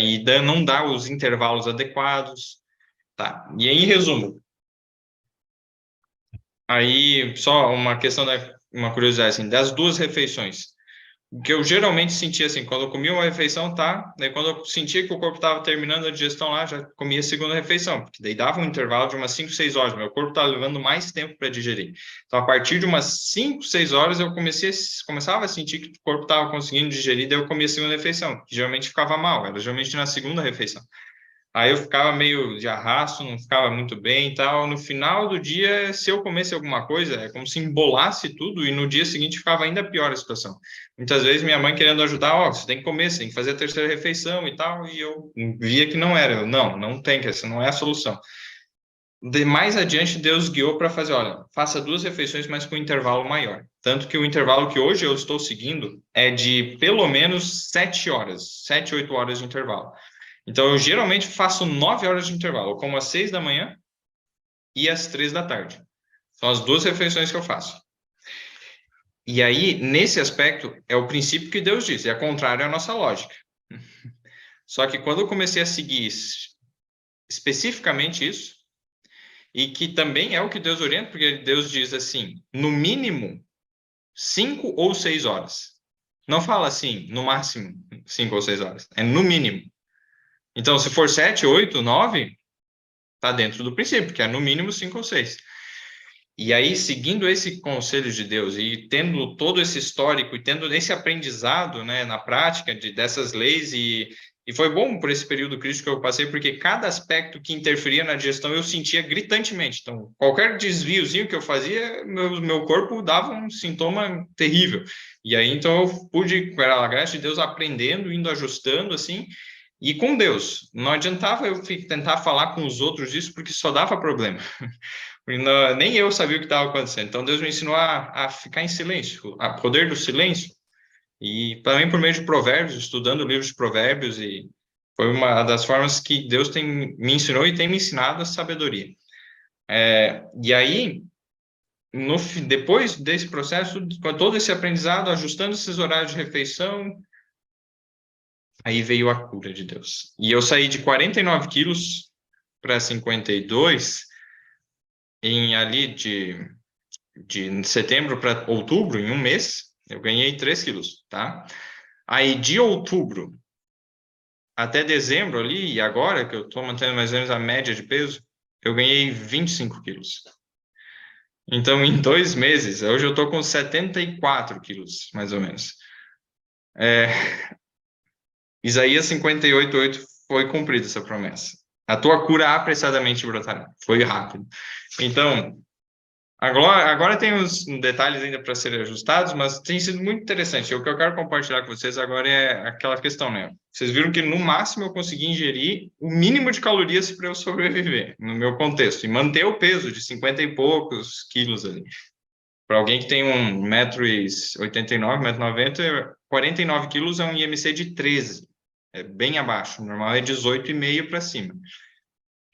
e não dar os intervalos adequados, tá? E aí, em resumo, aí, só uma questão, uma curiosidade, assim, das 2 refeições, o que eu geralmente sentia, assim, quando eu comia uma refeição, tá, daí quando eu sentia que o corpo estava terminando a digestão lá, já comia a segunda refeição, porque daí dava um intervalo de umas 5, 6 horas, meu corpo estava levando mais tempo para digerir. Então, a partir de umas 5, 6 horas, eu começava a sentir que o corpo estava conseguindo digerir, daí eu comia a segunda refeição, que geralmente ficava mal, era geralmente na segunda refeição. Aí eu ficava meio de arrasto, não ficava muito bem e tal. No final do dia, se eu comesse alguma coisa, é como se embolasse tudo e no dia seguinte ficava ainda pior a situação. Muitas vezes minha mãe querendo ajudar, você tem que comer, você tem que fazer a terceira refeição e tal, e eu via que não era. Não tem, que essa não é a solução. Mais adiante, Deus guiou para fazer, olha, faça 2 refeições, mas com um intervalo maior. Tanto que o intervalo que hoje eu estou seguindo é de pelo menos 7 horas, 7, 8 horas de intervalo. Então, eu geralmente faço 9 horas de intervalo. Eu como às 6 da manhã e às 3 da tarde. São as 2 refeições que eu faço. E aí, nesse aspecto, é o princípio que Deus diz. É contrário à nossa lógica. Só que quando eu comecei a seguir especificamente isso, e que também é o que Deus orienta, porque Deus diz assim, no mínimo 5 ou 6 horas. Não fala assim, no máximo 5 ou 6 horas. É no mínimo. Então, se for 7, 8, 9, está dentro do princípio, que é no mínimo 5 ou 6. E aí, seguindo esse conselho de Deus e tendo todo esse histórico e tendo esse aprendizado, né, na prática dessas leis, e foi bom por esse período crítico que eu passei, porque cada aspecto que interferia na digestão eu sentia gritantemente. Então, qualquer desviozinho que eu fazia, meu corpo dava um sintoma terrível. E aí, então, eu pude, com a graça de Deus, aprendendo, indo ajustando, assim, e com Deus. Não adiantava eu tentar falar com os outros disso, porque só dava problema. Nem eu sabia o que estava acontecendo. Então, Deus me ensinou a ficar em silêncio, a poder do silêncio. E também por meio de provérbios, estudando livros de provérbios, e foi uma das formas que Deus me ensinou e tem me ensinado a sabedoria. E aí, depois desse processo, com todo esse aprendizado, ajustando esses horários de refeição, aí veio a cura de Deus. E eu saí de 49 quilos para 52, ali de setembro para outubro, em um mês, eu ganhei 3 quilos, tá? Aí de outubro até dezembro ali, e agora que eu estou mantendo mais ou menos a média de peso, eu ganhei 25 quilos. Então, em 2 meses, hoje eu estou com 74 quilos, mais ou menos. Isaías 58:8 foi cumprida essa promessa. A tua cura apressadamente brotará. Foi rápido. Então, agora tem os detalhes ainda para serem ajustados, mas tem sido muito interessante. O que eu quero compartilhar com vocês agora é aquela questão, né? Vocês viram que no máximo eu consegui ingerir o mínimo de calorias para eu sobreviver, no meu contexto, e manter o peso de 50 e poucos quilos ali. Para alguém que tem 1,89 m, 1,90 m, 49 quilos é um IMC de 13. É bem abaixo. O normal é 18,5 para cima.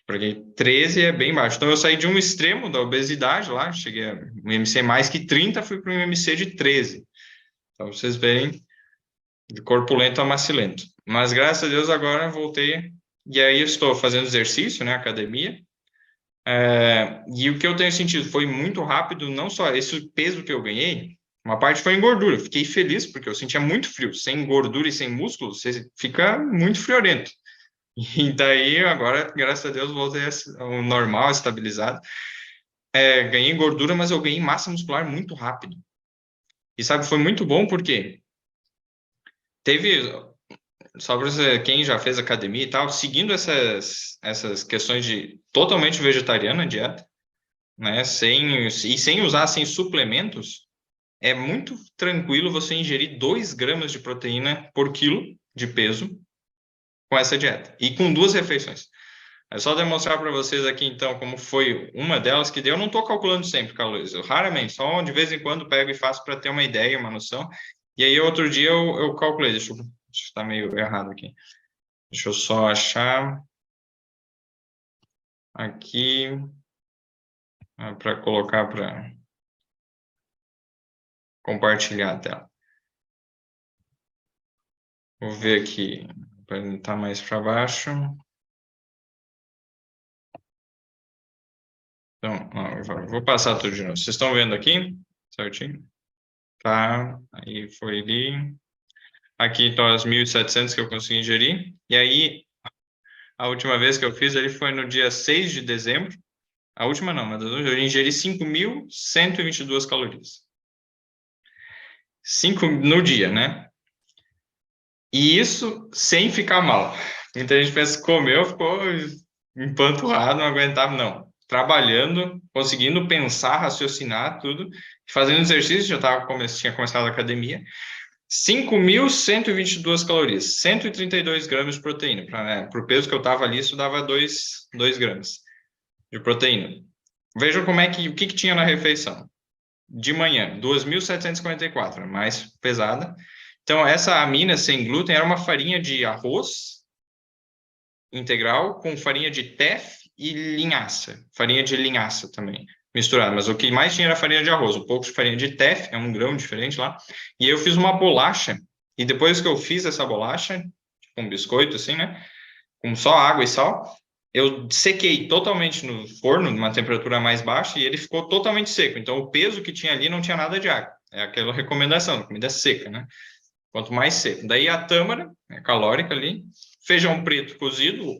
Porque 13 é bem baixo. Então, eu saí de um extremo da obesidade lá, cheguei a um IMC mais que 30, fui para um IMC de 13. Então, vocês veem, de corpulento a macilento. Mas, graças a Deus, agora eu voltei. E aí, eu estou fazendo exercício, né, academia. E o que eu tenho sentido foi muito rápido, não só esse peso que eu ganhei, uma parte foi em gordura. Fiquei feliz, porque eu sentia muito frio. Sem gordura e sem músculo, você fica muito friorento. E daí, agora, graças a Deus, voltei ao normal, estabilizado. ganhei gordura, mas eu ganhei massa muscular muito rápido. E sabe, foi muito bom porque teve, só para você, quem já fez academia e tal, seguindo essas questões de totalmente vegetariana a dieta, né, sem usar suplementos, é muito tranquilo você ingerir 2 gramas de proteína por quilo de peso com essa dieta. E com 2 refeições. É só demonstrar para vocês aqui, então, como foi uma delas, que eu não estou calculando sempre calorias. Eu raramente, só de vez em quando pego e faço para ter uma ideia, uma noção. E aí, outro dia, eu calculei. Deixa eu estar meio errado aqui. Deixa eu só achar aqui para colocar para compartilhar a tela. Vou ver aqui, para estar mais para baixo. Então, vou passar tudo de novo. Vocês estão vendo aqui? Certinho? Tá, aí foi ali. Aqui estão as 1.700 que eu consegui ingerir. E aí, a última vez que eu fiz, ele foi no dia 6 de dezembro. A última não, mas eu ingeri 5.122 calorias. 5 no dia, né? E isso sem ficar mal. Muita gente pensa que comeu, ficou empanturrado, não aguentava, não. Trabalhando, conseguindo pensar, raciocinar tudo, fazendo exercício, tinha começado a academia. 5.122 calorias, 132 gramas de proteína. Para o peso que eu estava ali, isso dava 2 gramas de proteína. Vejam o que tinha na refeição. De manhã, 2.744, mais pesada. Então, essa amina sem glúten era uma farinha de arroz integral com farinha de teff e linhaça. Farinha de linhaça também, misturada. Mas o que mais tinha era farinha de arroz. Um pouco de farinha de teff, é um grão diferente lá. E eu fiz uma bolacha. E depois que eu fiz essa bolacha, tipo um biscoito assim, né? Com só água e sal, eu sequei totalmente no forno, numa temperatura mais baixa, e ele ficou totalmente seco. Então, o peso que tinha ali não tinha nada de água. É aquela recomendação, comida seca, né? Quanto mais seco. Daí a tâmara, calórica ali, feijão preto cozido,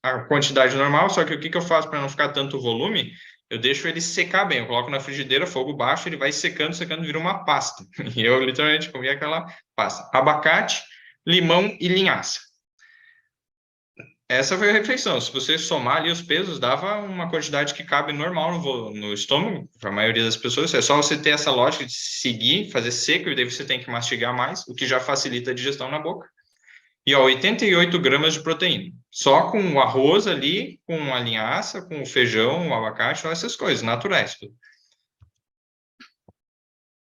a quantidade normal, só que o que eu faço para não ficar tanto volume? Eu deixo ele secar bem, eu coloco na frigideira, fogo baixo, ele vai secando, vira uma pasta. E eu literalmente comi aquela pasta. Abacate, limão e linhaça. Essa foi a refeição. Se você somar ali os pesos, dava uma quantidade que cabe normal no estômago, para a maioria das pessoas. É só você ter essa lógica de seguir, fazer seco, e daí você tem que mastigar mais, o que já facilita a digestão na boca. E 88 gramas de proteína. Só com o arroz ali, com a linhaça, com o feijão, o abacate, essas coisas, naturais.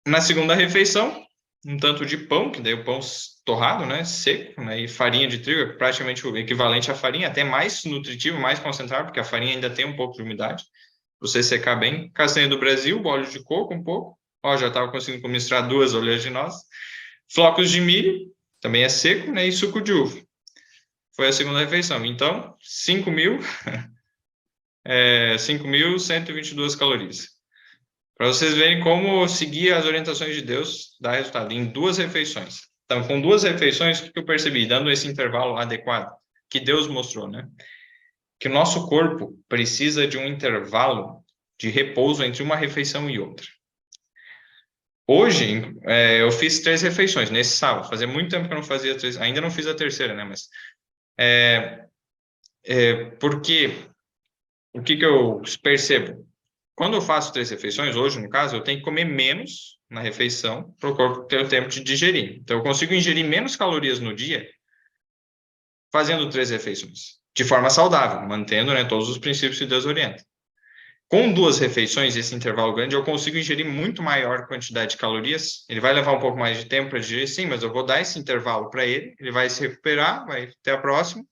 Na segunda refeição, um tanto de pão, que daí o pão torrado, né, seco, né, e farinha de trigo, é praticamente o equivalente à farinha, até mais nutritivo, mais concentrado, porque a farinha ainda tem um pouco de umidade. Você secar bem. Castanha do Brasil, óleo de coco um pouco. Ó, já estava conseguindo misturar 2 oleaginosas. Flocos de milho, também é seco, né, e suco de uva. Foi a segunda refeição. Então, 5.122 calorias. Para vocês verem como seguir as orientações de Deus dá resultado em 2 refeições. Então, com 2 refeições, o que eu percebi? Dando esse intervalo adequado, que Deus mostrou, né? Que o nosso corpo precisa de um intervalo de repouso entre uma refeição e outra. Hoje, eu fiz 3 refeições nesse sábado. Fazia muito tempo que eu não fazia 3, ainda não fiz a terceira, né? Mas porque o que eu percebo? Quando eu faço 3 refeições, hoje, no caso, eu tenho que comer menos na refeição para o corpo ter o tempo de digerir. Então, eu consigo ingerir menos calorias no dia fazendo 3 refeições, de forma saudável, mantendo, né, todos os princípios que Deus orienta. Com 2 refeições, esse intervalo grande, eu consigo ingerir muito maior quantidade de calorias. Ele vai levar um pouco mais de tempo para digerir, sim, mas eu vou dar esse intervalo para ele, ele vai se recuperar, vai até a próxima.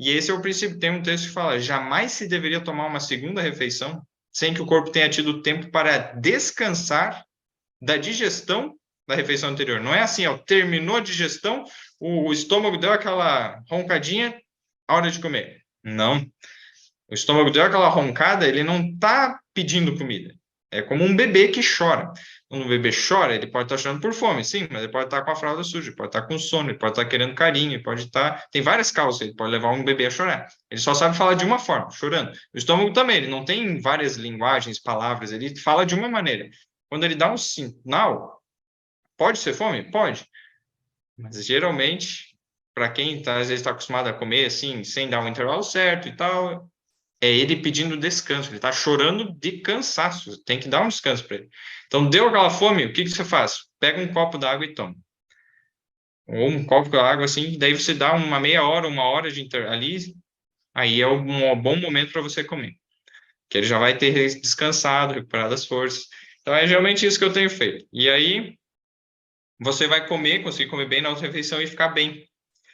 E esse é o princípio. Tem um texto que fala, jamais se deveria tomar uma segunda refeição sem que o corpo tenha tido tempo para descansar da digestão da refeição anterior. Não é assim, ó, terminou a digestão, o estômago deu aquela roncadinha, hora de comer. Não. O estômago deu aquela roncada, ele não está pedindo comida. É como um bebê que chora. Quando o bebê chora, ele pode estar chorando por fome, sim, mas ele pode estar com a fralda suja, ele pode estar com sono, ele pode estar querendo carinho, ele pode estar... Tem várias causas, ele pode levar um bebê a chorar. Ele só sabe falar de uma forma, chorando. O estômago também, ele não tem várias linguagens, palavras, ele fala de uma maneira. Quando ele dá um sinal, pode ser fome? Pode. Mas geralmente, para quem tá, às vezes está acostumado a comer assim, sem dar um intervalo certo e tal, é ele pedindo descanso, ele está chorando de cansaço, tem que dar um descanso para ele. Então, deu aquela fome, o que que você faz? Pega um copo d'água e toma. Ou um copo com água assim, daí você dá uma meia hora, uma hora de ali, aí é um bom momento para você comer. Que ele já vai ter descansado, recuperado as forças. Então, é geralmente isso que eu tenho feito. E aí, você vai comer, conseguir comer bem na outra refeição e ficar bem.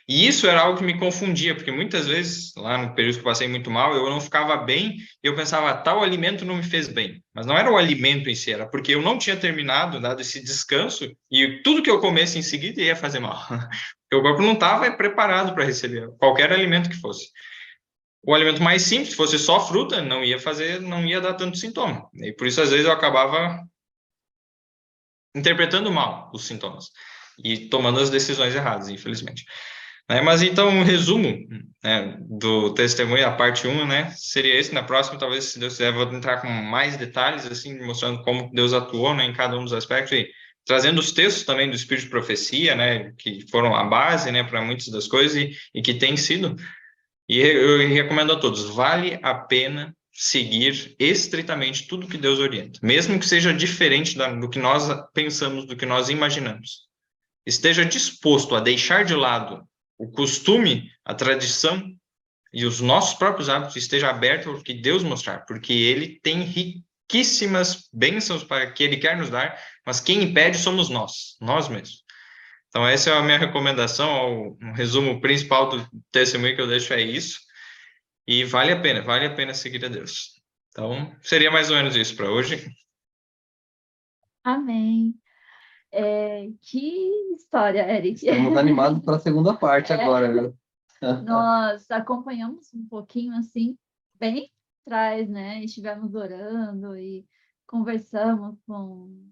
E isso era algo que me confundia, porque muitas vezes, lá no período que eu passei muito mal, eu não ficava bem e eu pensava, tal alimento não me fez bem. Mas não era o alimento em si, era porque eu não tinha terminado, dado esse descanso, e tudo que eu comesse em seguida ia fazer mal. Porque o corpo não estava preparado para receber qualquer alimento que fosse. O alimento mais simples, se fosse só fruta, não ia fazer, não ia dar tanto sintoma. E por isso, às vezes, eu acabava interpretando mal os sintomas e tomando as decisões erradas, infelizmente. Mas então, um resumo, né, do testemunho, a parte 1, né, seria esse. Na próxima, talvez, se Deus quiser, eu vou entrar com mais detalhes, assim, mostrando como Deus atuou, né, em cada um dos aspectos, e trazendo os textos também do Espírito de Profecia, né, que foram a base, né, para muitas das coisas e que tem sido. E eu recomendo a todos, vale a pena seguir estritamente tudo que Deus orienta, mesmo que seja diferente do que nós pensamos, do que nós imaginamos. Esteja disposto a deixar de lado o costume, a tradição e os nossos próprios hábitos, esteja aberto ao que Deus mostrar, porque Ele tem riquíssimas bênçãos para que Ele quer nos dar, mas quem impede somos nós mesmos. Então, essa é a minha recomendação, um resumo principal do testemunho que eu deixo é isso, e vale a pena seguir a Deus. Então, seria mais ou menos isso para hoje. Amém. Que história, Eric. Estamos animados para a segunda parte agora, viu? Nós acompanhamos um pouquinho, assim, bem atrás, né? Estivemos orando e conversamos com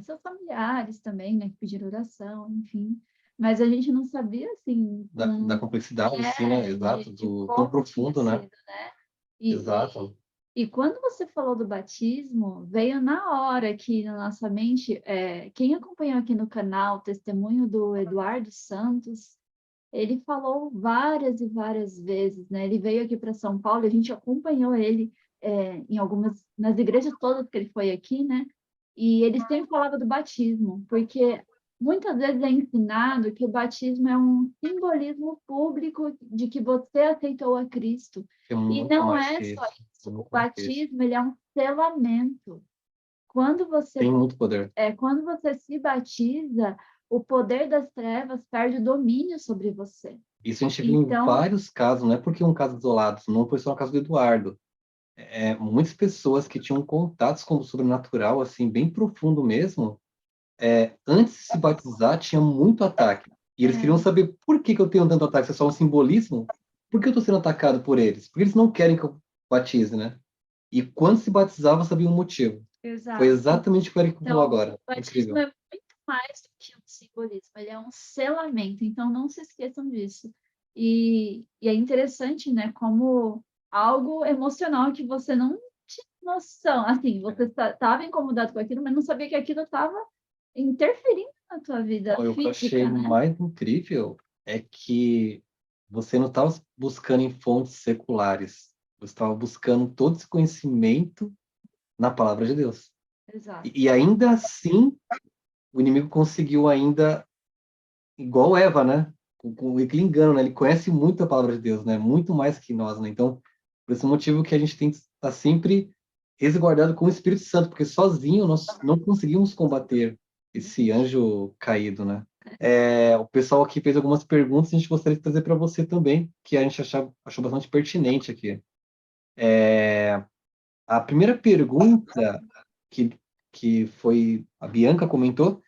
seus familiares também, né? Que pediram oração, enfim. Mas a gente não sabia, assim... Da complexidade, assim, né? Exato, de tão como profundo, tinha né? sido, né? Exato. E quando você falou do batismo, veio na hora aqui na nossa mente, quem acompanhou aqui no canal o testemunho do Eduardo Santos, ele falou várias e várias vezes, né? Ele veio aqui para São Paulo, a gente acompanhou ele nas igrejas todas que ele foi aqui, né? E ele sempre falava do batismo, porque muitas vezes é ensinado que o batismo é um simbolismo público de que você aceitou a Cristo. E não é só isso. O batismo, ele é um selamento. Quando você tem muito poder. Quando você se batiza, o poder das trevas perde o domínio sobre você. Isso a gente viu em vários casos, não é porque um caso isolado, não foi só o caso do Eduardo. Muitas pessoas que tinham contatos com o sobrenatural, assim, bem profundo mesmo, antes de se batizar, tinha muito ataque. E eles queriam saber por que eu tenho tanto ataque. Se é só um simbolismo? Por que eu estou sendo atacado por eles? Porque eles não querem que eu batize, né? E quando se batizava, sabia o motivo. Exato. Foi exatamente o que o Eric falou agora. O batismo é muito mais do que um simbolismo, ele é um selamento, então não se esqueçam disso. E é interessante, né, como algo emocional que você não tinha noção, assim, você estava incomodado com aquilo, mas não sabia que aquilo estava interferindo na tua vida física, o que eu achei mais incrível é que você não estava buscando em fontes seculares, você estava buscando todo esse conhecimento na palavra de Deus. Exato. E ainda assim, o inimigo conseguiu ainda, igual Eva, né? Com ele engano, né? Ele conhece muito a palavra de Deus, né? Muito mais que nós, né? Então, por esse motivo que a gente tem que estar sempre resguardado com o Espírito Santo, porque sozinho nós não conseguimos combater esse anjo caído, né? O pessoal aqui fez algumas perguntas e a gente gostaria de trazer para você também, que a gente achou bastante pertinente aqui. A primeira pergunta que foi a Bianca comentou,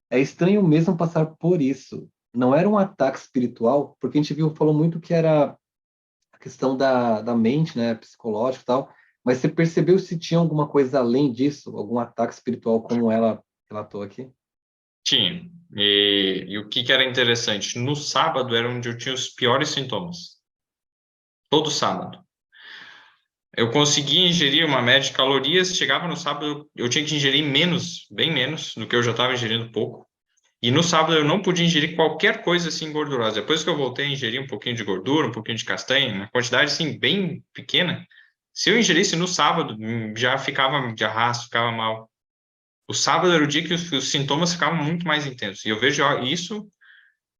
é estranho mesmo passar por isso. Não era um ataque espiritual, porque a gente falou muito que era a questão da mente, né, psicológica e tal, Mas você percebeu se tinha alguma coisa além disso? Algum ataque espiritual como ela relatou aqui? Tinha. E o que era interessante? No sábado era onde eu tinha os piores sintomas. Todo sábado. Eu conseguia ingerir uma média de calorias, chegava no sábado, eu tinha que ingerir menos, bem menos, do que eu já estava ingerindo pouco. E no sábado eu não podia ingerir qualquer coisa assim gordurosa. Depois que eu voltei a ingerir um pouquinho de gordura, um pouquinho de castanha, uma quantidade assim bem pequena, se eu ingerisse no sábado, já ficava de arrasto, ficava mal. O sábado era o dia que os sintomas ficavam muito mais intensos. E eu vejo isso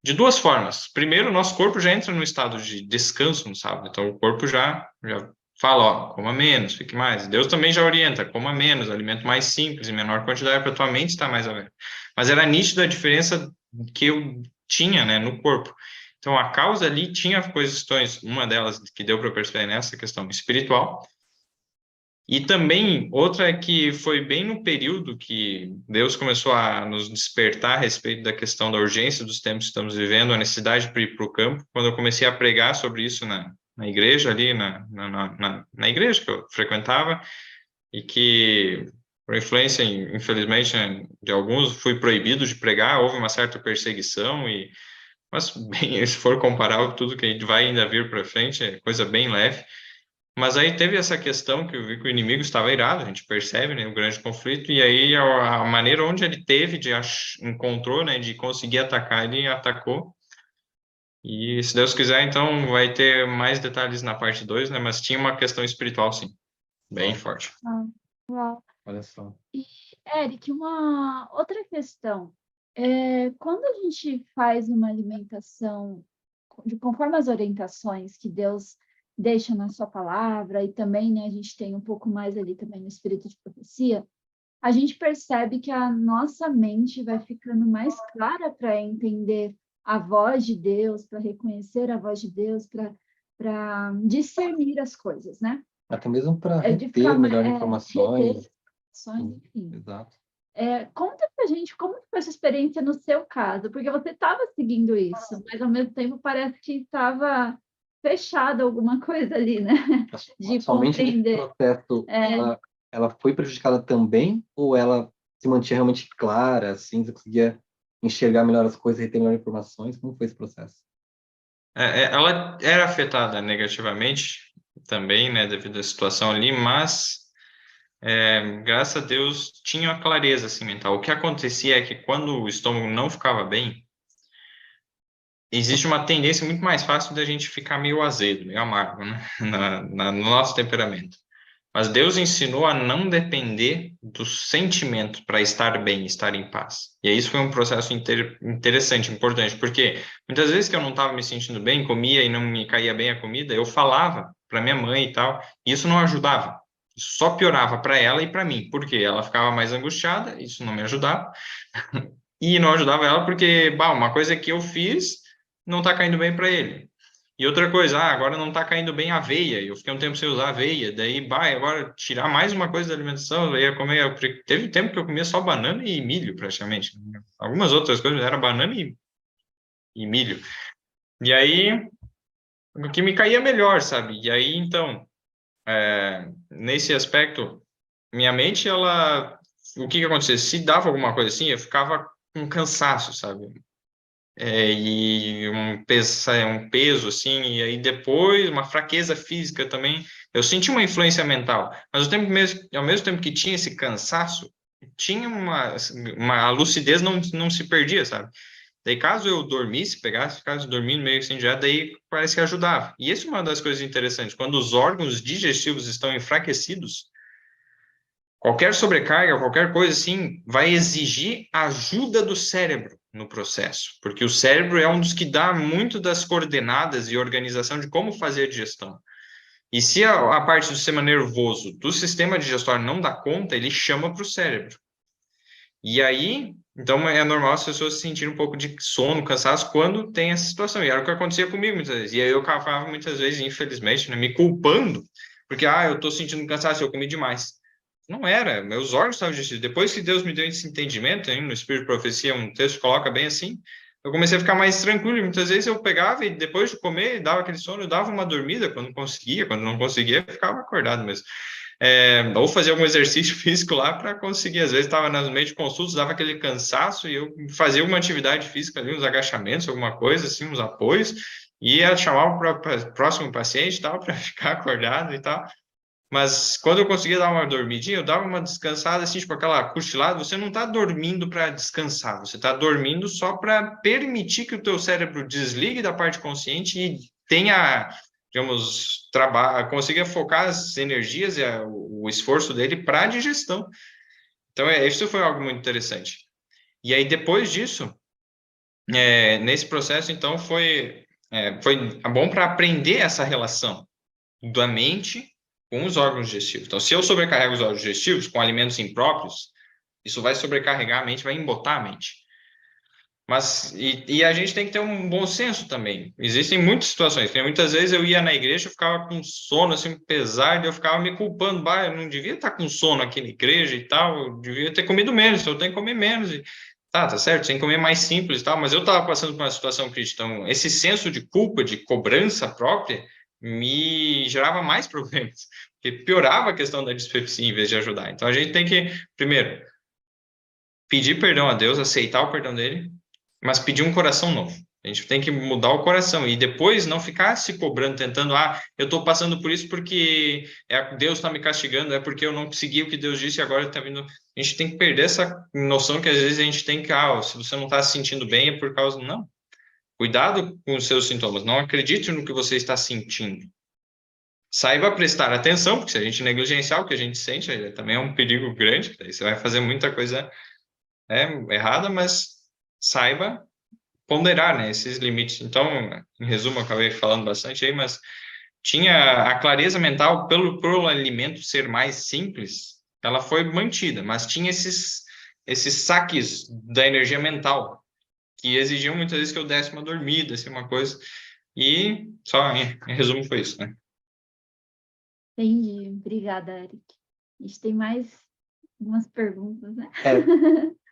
de duas formas. Primeiro, o nosso corpo já entra no estado de descanso no sábado. Então, o corpo já fala, ó, coma menos, fique mais. Deus também já orienta, coma menos, alimento mais simples, em menor quantidade, para a tua mente estar mais aberta. Mas era nítida a diferença que eu tinha, né, no corpo. Então, a causa ali tinha questões, uma delas que deu para perceber nessa questão espiritual, e também outra é que foi bem no período que Deus começou a nos despertar a respeito da questão da urgência dos tempos que estamos vivendo, a necessidade de ir para o campo, quando eu comecei a pregar sobre isso na igreja ali, na igreja que eu frequentava, e que, por influência, infelizmente, né, de alguns, fui proibido de pregar, houve uma certa perseguição, mas, bem, se for comparar tudo que a gente vai ainda vir para frente, é coisa bem leve. Mas aí teve essa questão que eu vi que o inimigo estava irado, a gente percebe, né, o grande conflito, e aí a maneira onde ele teve, encontrou, né, de conseguir atacar, ele atacou. E se Deus quiser, então vai ter mais detalhes na parte 2, né, mas tinha uma questão espiritual, sim, bem forte. Uau. Olha só. E, Eric, uma outra questão. Quando a gente faz uma alimentação conforme as orientações que Deus deixa na sua palavra, e também, né, a gente tem um pouco mais ali também no espírito de profecia, a gente percebe que a nossa mente vai ficando mais clara para entender a voz de Deus, para reconhecer a voz de Deus, para discernir as coisas, né? Até mesmo para De reter ficar melhor reter informações. informações, enfim. Exato. Conta pra gente como que foi essa experiência no seu caso, porque você estava seguindo isso, mas ao mesmo tempo parece que estava fechado alguma coisa ali, né? De Somente nesse compreender. processo, ela foi prejudicada também, ou ela se mantinha realmente clara, assim, você conseguia enxergar melhor as coisas, reter melhor informações? Como foi esse processo? Ela era afetada negativamente também, né, devido à situação ali, mas graças a Deus tinha uma clareza assim, mental. O que acontecia é que quando o estômago não ficava bem, existe uma tendência muito mais fácil da gente ficar meio azedo, meio amargo, né, no nosso temperamento. Mas Deus ensinou a não depender do sentimento para estar bem, estar em paz. E isso foi um processo interessante, importante, porque muitas vezes que eu não estava me sentindo bem, comia e não me caía bem a comida, eu falava para minha mãe e tal, e isso não ajudava. Só piorava para ela e para mim, porque ela ficava mais angustiada, isso não me ajudava, e não ajudava ela porque, uma coisa que eu fiz não está caindo bem para ele. E outra coisa, agora não está caindo bem a aveia, eu fiquei um tempo sem usar aveia, daí, agora tirar mais uma coisa da alimentação, eu ia comer, teve tempo que eu comia só banana e milho, praticamente. Algumas outras coisas, era banana e milho. E aí, o que me caía melhor, sabe? E aí, então, nesse aspecto, minha mente, o que acontecia? Se dava alguma coisa assim, eu ficava com cansaço, sabe? E um peso, assim, e aí depois uma fraqueza física também. Eu senti uma influência mental, mas ao mesmo tempo que tinha esse cansaço, tinha uma lucidez não se perdia, sabe? Daí caso eu dormisse, ficasse dormindo meio assim já, daí parece que ajudava. E essa é uma das coisas interessantes, quando os órgãos digestivos estão enfraquecidos, qualquer sobrecarga, qualquer coisa assim, vai exigir ajuda do cérebro no processo, porque o cérebro é um dos que dá muito das coordenadas e organização de como fazer a digestão. E se a parte do sistema nervoso do sistema digestório não dá conta, ele chama para o cérebro. E aí, então é normal as pessoas sentirem um pouco de sono, cansaço, quando tem essa situação. E era o que acontecia comigo muitas vezes. E aí eu acabava muitas vezes, infelizmente, né, me culpando, porque, eu estou sentindo cansaço, eu comi demais. Não era, meus órgãos estavam digestivos. Depois que Deus me deu esse entendimento, hein, no Espírito de Profecia, um texto coloca bem assim, eu comecei a ficar mais tranquilo. Muitas vezes eu pegava e depois de comer, dava aquele sono, eu dava uma dormida quando conseguia, quando não conseguia, eu ficava acordado mesmo. Ou fazia algum exercício físico lá para conseguir. Às vezes estava nas meios de consultas, dava aquele cansaço e eu fazia uma atividade física ali, uns agachamentos, alguma coisa, assim, uns apoios, e ia chamar o próximo paciente e tal, para ficar acordado e tal. Mas quando eu conseguia dar uma dormidinha, eu dava uma descansada, assim, tipo aquela cochilada. Você não está dormindo para descansar, você está dormindo só para permitir que o teu cérebro desligue da parte consciente e tenha, digamos, consiga focar as energias e o esforço dele para a digestão. Então, isso foi algo muito interessante. E aí, depois disso, nesse processo, então, foi bom para aprender essa relação da mente com os órgãos digestivos. Então, se eu sobrecarrego os órgãos digestivos com alimentos impróprios, isso vai sobrecarregar a mente, vai embotar a mente. Mas, e a gente tem que ter um bom senso também. Existem muitas situações, porque muitas vezes eu ia na igreja, eu ficava com sono, assim, pesado, e eu ficava me culpando, eu não devia estar com sono aqui na igreja e tal, eu devia ter comido menos, eu tenho que comer menos. E, tá certo, tem que comer mais simples e tal, mas eu estava passando por uma situação crítica. Então, esse senso de culpa, de cobrança própria, me gerava mais problemas, porque piorava a questão da dispepsia em vez de ajudar. Então, a gente tem que, primeiro, pedir perdão a Deus, aceitar o perdão dele, mas pedir um coração novo. A gente tem que mudar o coração e depois não ficar se cobrando, tentando, eu estou passando por isso porque Deus está me castigando, é porque eu não segui o que Deus disse e agora está vindo. A gente tem que perder essa noção que às vezes a gente tem que, se você não está se sentindo bem é por causa. Não. Cuidado com os seus sintomas, não acredite no que você está sentindo. Saiba prestar atenção, porque se a gente negligenciar o que a gente sente, também é um perigo grande, daí você vai fazer muita coisa errada, mas saiba ponderar, né, esses limites. Então, em resumo, eu acabei falando bastante aí, mas tinha a clareza mental pelo alimento ser mais simples, ela foi mantida, mas tinha esses saques da energia mental que exigiam muitas vezes que eu desse uma dormida, assim, uma coisa. E só em resumo foi isso, né? Entendi. Obrigada, Eric. A gente tem mais algumas perguntas, né?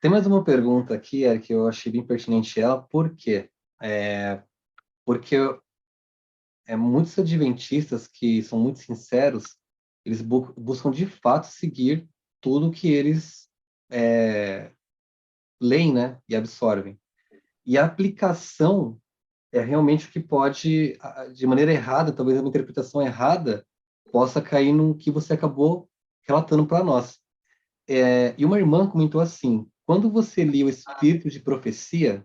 Tem mais uma pergunta aqui, Eric, que eu achei bem pertinente ela. Por quê? Porque muitos adventistas que são muito sinceros, eles buscam de fato seguir tudo que eles leem, né, e absorvem. E a aplicação é realmente o que pode, de maneira errada, talvez uma interpretação errada, possa cair no que você acabou relatando para nós. E uma irmã comentou assim: quando você lia o Espírito de Profecia,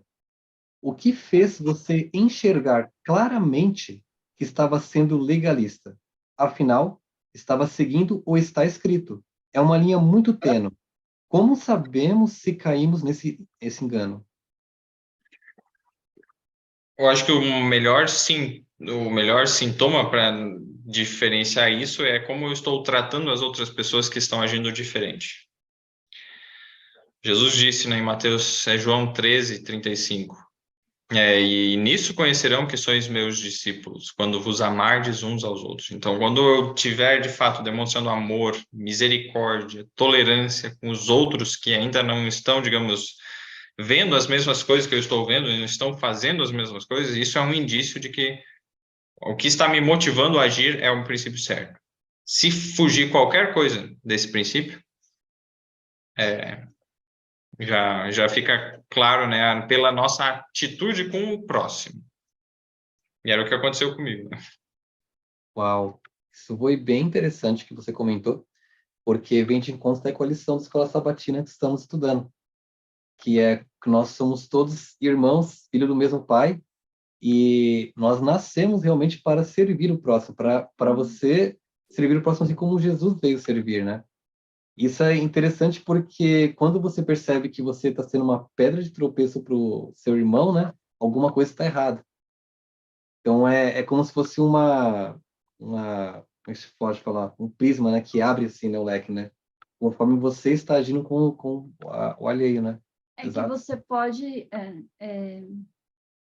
o que fez você enxergar claramente que estava sendo legalista? Afinal, estava seguindo o está escrito. É uma linha muito tênue. Como sabemos se caímos nesse engano? Eu acho que o melhor sintoma para diferenciar isso é como eu estou tratando as outras pessoas que estão agindo diferente. Jesus disse, né, em Mateus, João 13:35, e nisso conhecerão que sois meus discípulos, quando vos amardes uns aos outros. Então, quando eu tiver, de fato, demonstrando amor, misericórdia, tolerância com os outros que ainda não estão, digamos, vendo as mesmas coisas que eu estou vendo, não estão fazendo as mesmas coisas, isso é um indício de que o que está me motivando a agir é um princípio certo. Se fugir qualquer coisa desse princípio, já fica claro, né, pela nossa atitude com o próximo. E era o que aconteceu comigo. Uau! Isso foi bem interessante que você comentou, porque vem de encontro da coalição da Escola Sabatina que estamos estudando, que é que nós somos todos irmãos, filhos do mesmo pai, e nós nascemos realmente para servir o próximo, para você servir o próximo assim como Jesus veio servir, né? Isso é interessante porque quando você percebe que você está sendo uma pedra de tropeço para o seu irmão, né? Alguma coisa está errada. Então é como se fosse como é que se pode falar? Um prisma, né? Que abre assim, né, o leque, né? Conforme você está agindo com o alheio, né? É que Exato. você pode...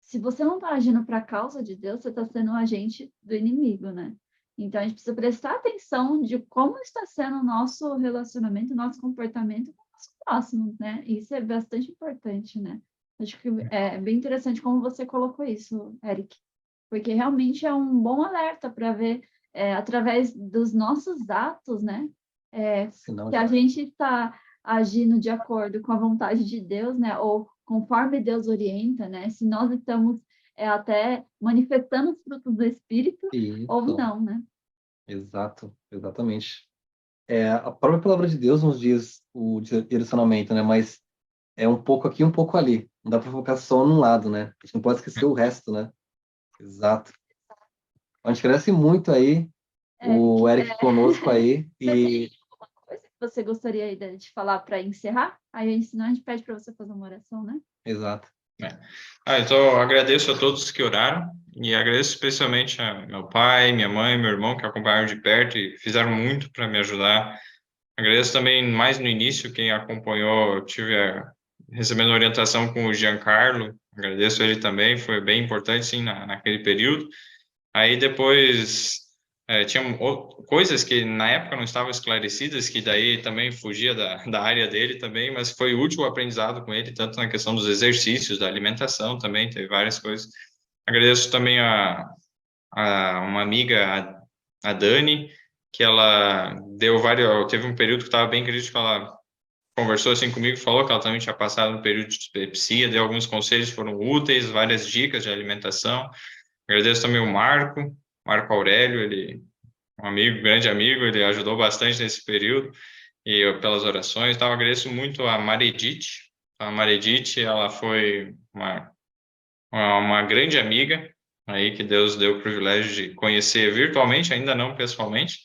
se você não está agindo para a causa de Deus, você está sendo um agente do inimigo, né? Então, a gente precisa prestar atenção de como está sendo o nosso relacionamento, o nosso comportamento com o nosso próximo, né? Isso é bastante importante, né? Acho que é bem interessante como você colocou isso, Eric, porque realmente é um bom alerta para ver, através dos nossos atos, né, Sinal que de a gente está agindo de acordo com a vontade de Deus, né, ou conforme Deus orienta, né, se nós estamos até manifestando os frutos do Espírito ou isso, não, né? exato, exatamente. A própria palavra de Deus nos diz o direcionamento, né? Mas é um pouco aqui, um pouco ali. Não dá para focar só num lado, né? A gente não pode esquecer o resto, né? Exato. A gente cresce muito aí, Eric, o Eric conosco aí, você tem e alguma coisa que você gostaria aí de falar para encerrar? Aí, senão a gente pede para você fazer uma oração, né? exato. Então, eu agradeço a todos que oraram e agradeço especialmente a meu pai, minha mãe, meu irmão que acompanharam de perto e fizeram muito para me ajudar. Agradeço também mais no início quem acompanhou, eu tive recebendo orientação com o Giancarlo, agradeço ele também, foi bem importante sim naquele período. Aí depois tinha coisas que na época não estavam esclarecidas, que daí também fugia da área dele também, mas foi útil o aprendizado com ele, tanto na questão dos exercícios, da alimentação também, teve várias coisas. Agradeço também a uma amiga, a Dani, que ela deu teve um período que estava bem crítico, ela conversou assim comigo, falou que ela também tinha passado um período de dispepsia, deu alguns conselhos que foram úteis, várias dicas de alimentação. Agradeço também o Marco Aurélio, ele um amigo, grande amigo, ele ajudou bastante nesse período e pelas orações. Então, agradeço muito a Maredite. A Maredite, ela foi uma grande amiga aí que Deus deu o privilégio de conhecer virtualmente, ainda não pessoalmente,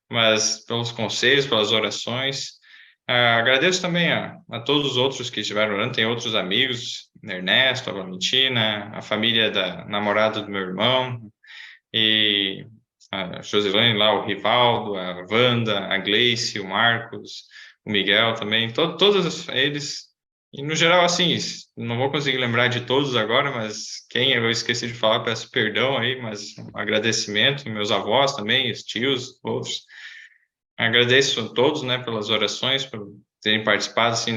mas pelos conselhos, pelas orações. Agradeço também a todos os outros que estiveram orando, tem outros amigos, Ernesto, a Valentina, a família da namorada do meu irmão, e a Josilane lá, o Rivaldo, a Wanda, a Gleice, o Marcos, o Miguel também, todos eles, e no geral, assim, não vou conseguir lembrar de todos agora, mas quem eu esqueci de falar, peço perdão aí, mas um agradecimento, meus avós também, os tios, outros. Agradeço a todos, né, pelas orações, por terem participado, assim,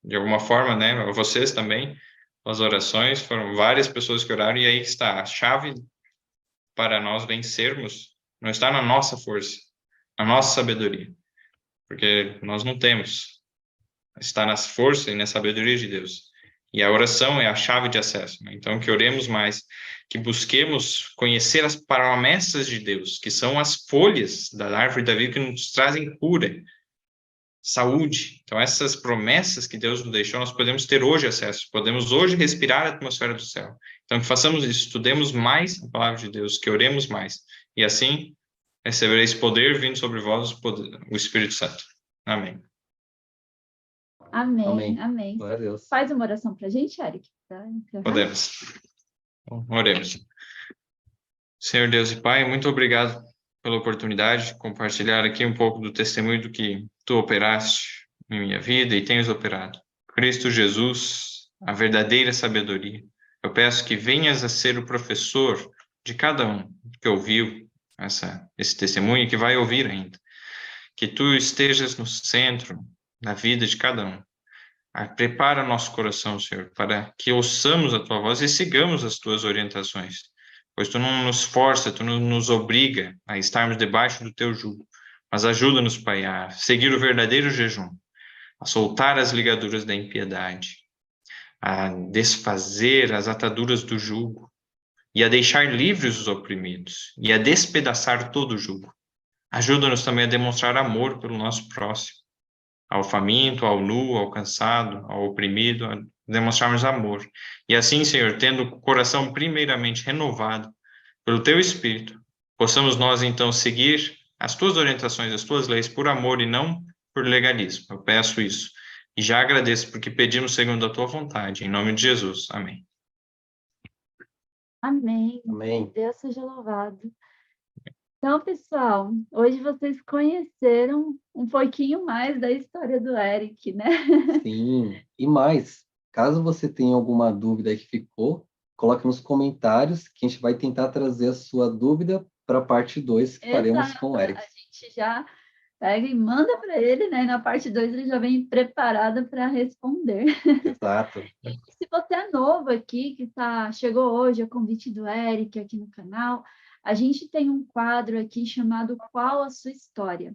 de alguma forma, né, a vocês também, pelas orações, foram várias pessoas que oraram, e aí está a chave para nós vencermos, não está na nossa força, na nossa sabedoria, porque nós não temos, está na força e na sabedoria de Deus. E a oração é a chave de acesso, né? Então, que oremos mais, que busquemos conhecer as promessas de Deus, que são as folhas da árvore da vida que nos trazem cura, saúde. Então, essas promessas que Deus nos deixou, nós podemos ter hoje acesso, podemos hoje respirar a atmosfera do céu. Então, que façamos isso, estudemos mais a palavra de Deus, que oremos mais. E assim, recebereis poder vindo sobre vós, o Espírito Santo. Amém. Amém, Amém. amém. Glória a Deus. Faz uma oração para a gente, Eric? Tá encerrando? Podemos. Então, oremos. Senhor Deus e Pai, muito obrigado pela oportunidade de compartilhar aqui um pouco do testemunho do que Tu operaste em minha vida e tens operado. Cristo Jesus, a verdadeira sabedoria. Eu peço que venhas a ser o professor de cada um que ouviu esse testemunho e que vai ouvir ainda. Que Tu estejas no centro da vida de cada um. Prepara nosso coração, Senhor, para que ouçamos a Tua voz e sigamos as Tuas orientações. Pois Tu não nos força, Tu não nos obriga a estarmos debaixo do Teu jugo. Mas ajuda-nos, Pai, a seguir o verdadeiro jejum, a soltar as ligaduras da impiedade, a desfazer as ataduras do jugo e a deixar livres os oprimidos e a despedaçar todo o jugo. Ajuda-nos também a demonstrar amor pelo nosso próximo, ao faminto, ao nu, ao cansado, ao oprimido, a demonstrarmos amor. E assim, Senhor, tendo o coração primeiramente renovado pelo Teu Espírito, possamos nós, então, seguir as Tuas orientações, as Tuas leis, por amor e não por legalismo. Eu peço isso. E já agradeço, porque pedimos segundo a Tua vontade. Em nome de Jesus. Amém. Amém. Amém. Deus seja louvado. Então, pessoal, hoje vocês conheceram um pouquinho mais da história do Eric, né? Sim. E mais, caso você tenha alguma dúvida aí que ficou, coloque nos comentários que a gente vai tentar trazer a sua dúvida para a parte 2 que faremos com o Exato. Eric. A gente já pega e manda para ele, né? E na parte 2 ele já vem preparada para responder. Exato. Se você é novo aqui, chegou hoje a convite do Eric aqui no canal, a gente tem um quadro aqui chamado Qual a Sua História?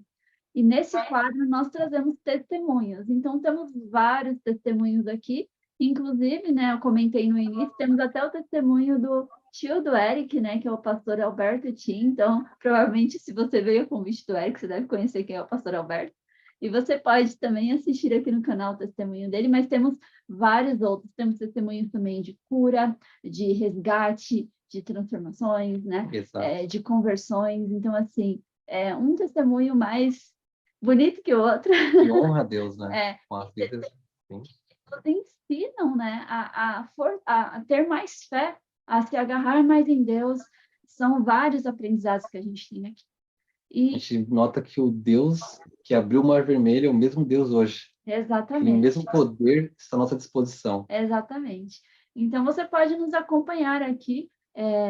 E nesse quadro nós trazemos testemunhos. Então, temos vários testemunhos aqui. Inclusive, né, eu comentei no início, temos até o testemunho do tio do Eric, né, que é o pastor Alberto Tim. Então, provavelmente, se você veio a convite do Eric, você deve conhecer quem é o pastor Alberto. E você pode também assistir aqui no canal o testemunho dele, mas temos vários outros. Temos testemunhos também de cura, de resgate, de transformações, né? Exato. De conversões. Então, assim, é um testemunho mais bonito que o outro. E honra a Deus, né? Com as vidas. Sim. Nos ensinam, né, a ter mais fé, a se agarrar mais em Deus. São vários aprendizados que a gente tem aqui. A gente nota que o Deus que abriu o Mar Vermelho é o mesmo Deus hoje. Exatamente. O mesmo poder está à nossa disposição. Exatamente. Então, você pode nos acompanhar aqui,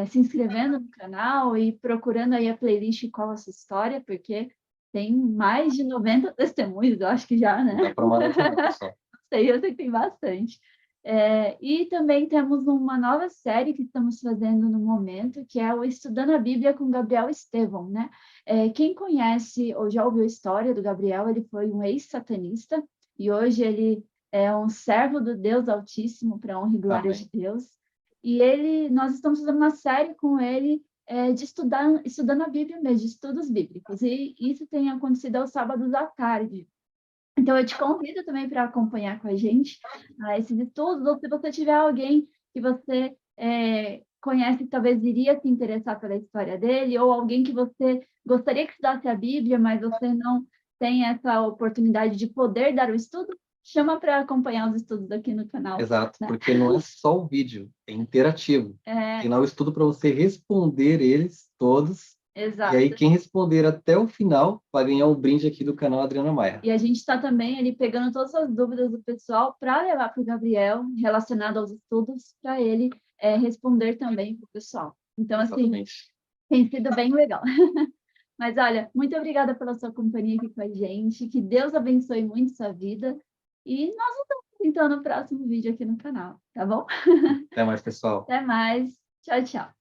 se inscrevendo no canal e procurando aí a playlist Qual a Sua História, porque tem mais de 90 testemunhos, eu acho que já, né? Dá para maratonar, pessoal. Eu sei que tem bastante. E também temos uma nova série que estamos fazendo no momento, que é o Estudando a Bíblia com Gabriel Estevão, né? Quem conhece ou já ouviu a história do Gabriel, ele foi um ex-satanista e hoje ele é um servo do Deus Altíssimo para a honra e glória de Deus. E nós estamos fazendo uma série com ele de estudando a Bíblia mesmo, de estudos bíblicos. E isso tem acontecido aos sábados à tarde. Então, eu te convido também para acompanhar com a gente esses estudos, ou se você tiver alguém que você conhece que talvez iria se interessar pela história dele, ou alguém que você gostaria que estudasse a Bíblia, mas você não tem essa oportunidade de poder dar o estudo, chama para acompanhar os estudos aqui no canal. Exato, né? porque não é só o vídeo, é interativo. Tem lá o estudo para você responder eles todos. Exato. E aí, quem responder até o final vai ganhar um brinde aqui do canal Adriana Maia. E a gente está também ali pegando todas as dúvidas do pessoal para levar para o Gabriel, relacionado aos estudos, para ele responder também para o pessoal. Então, assim, Exatamente. tem sido bem legal. Mas, olha, muito obrigada pela sua companhia aqui com a gente. Que Deus abençoe muito sua vida. E nós nos vemos então no próximo vídeo aqui no canal, tá bom? Até mais, pessoal. Até mais. Tchau, tchau.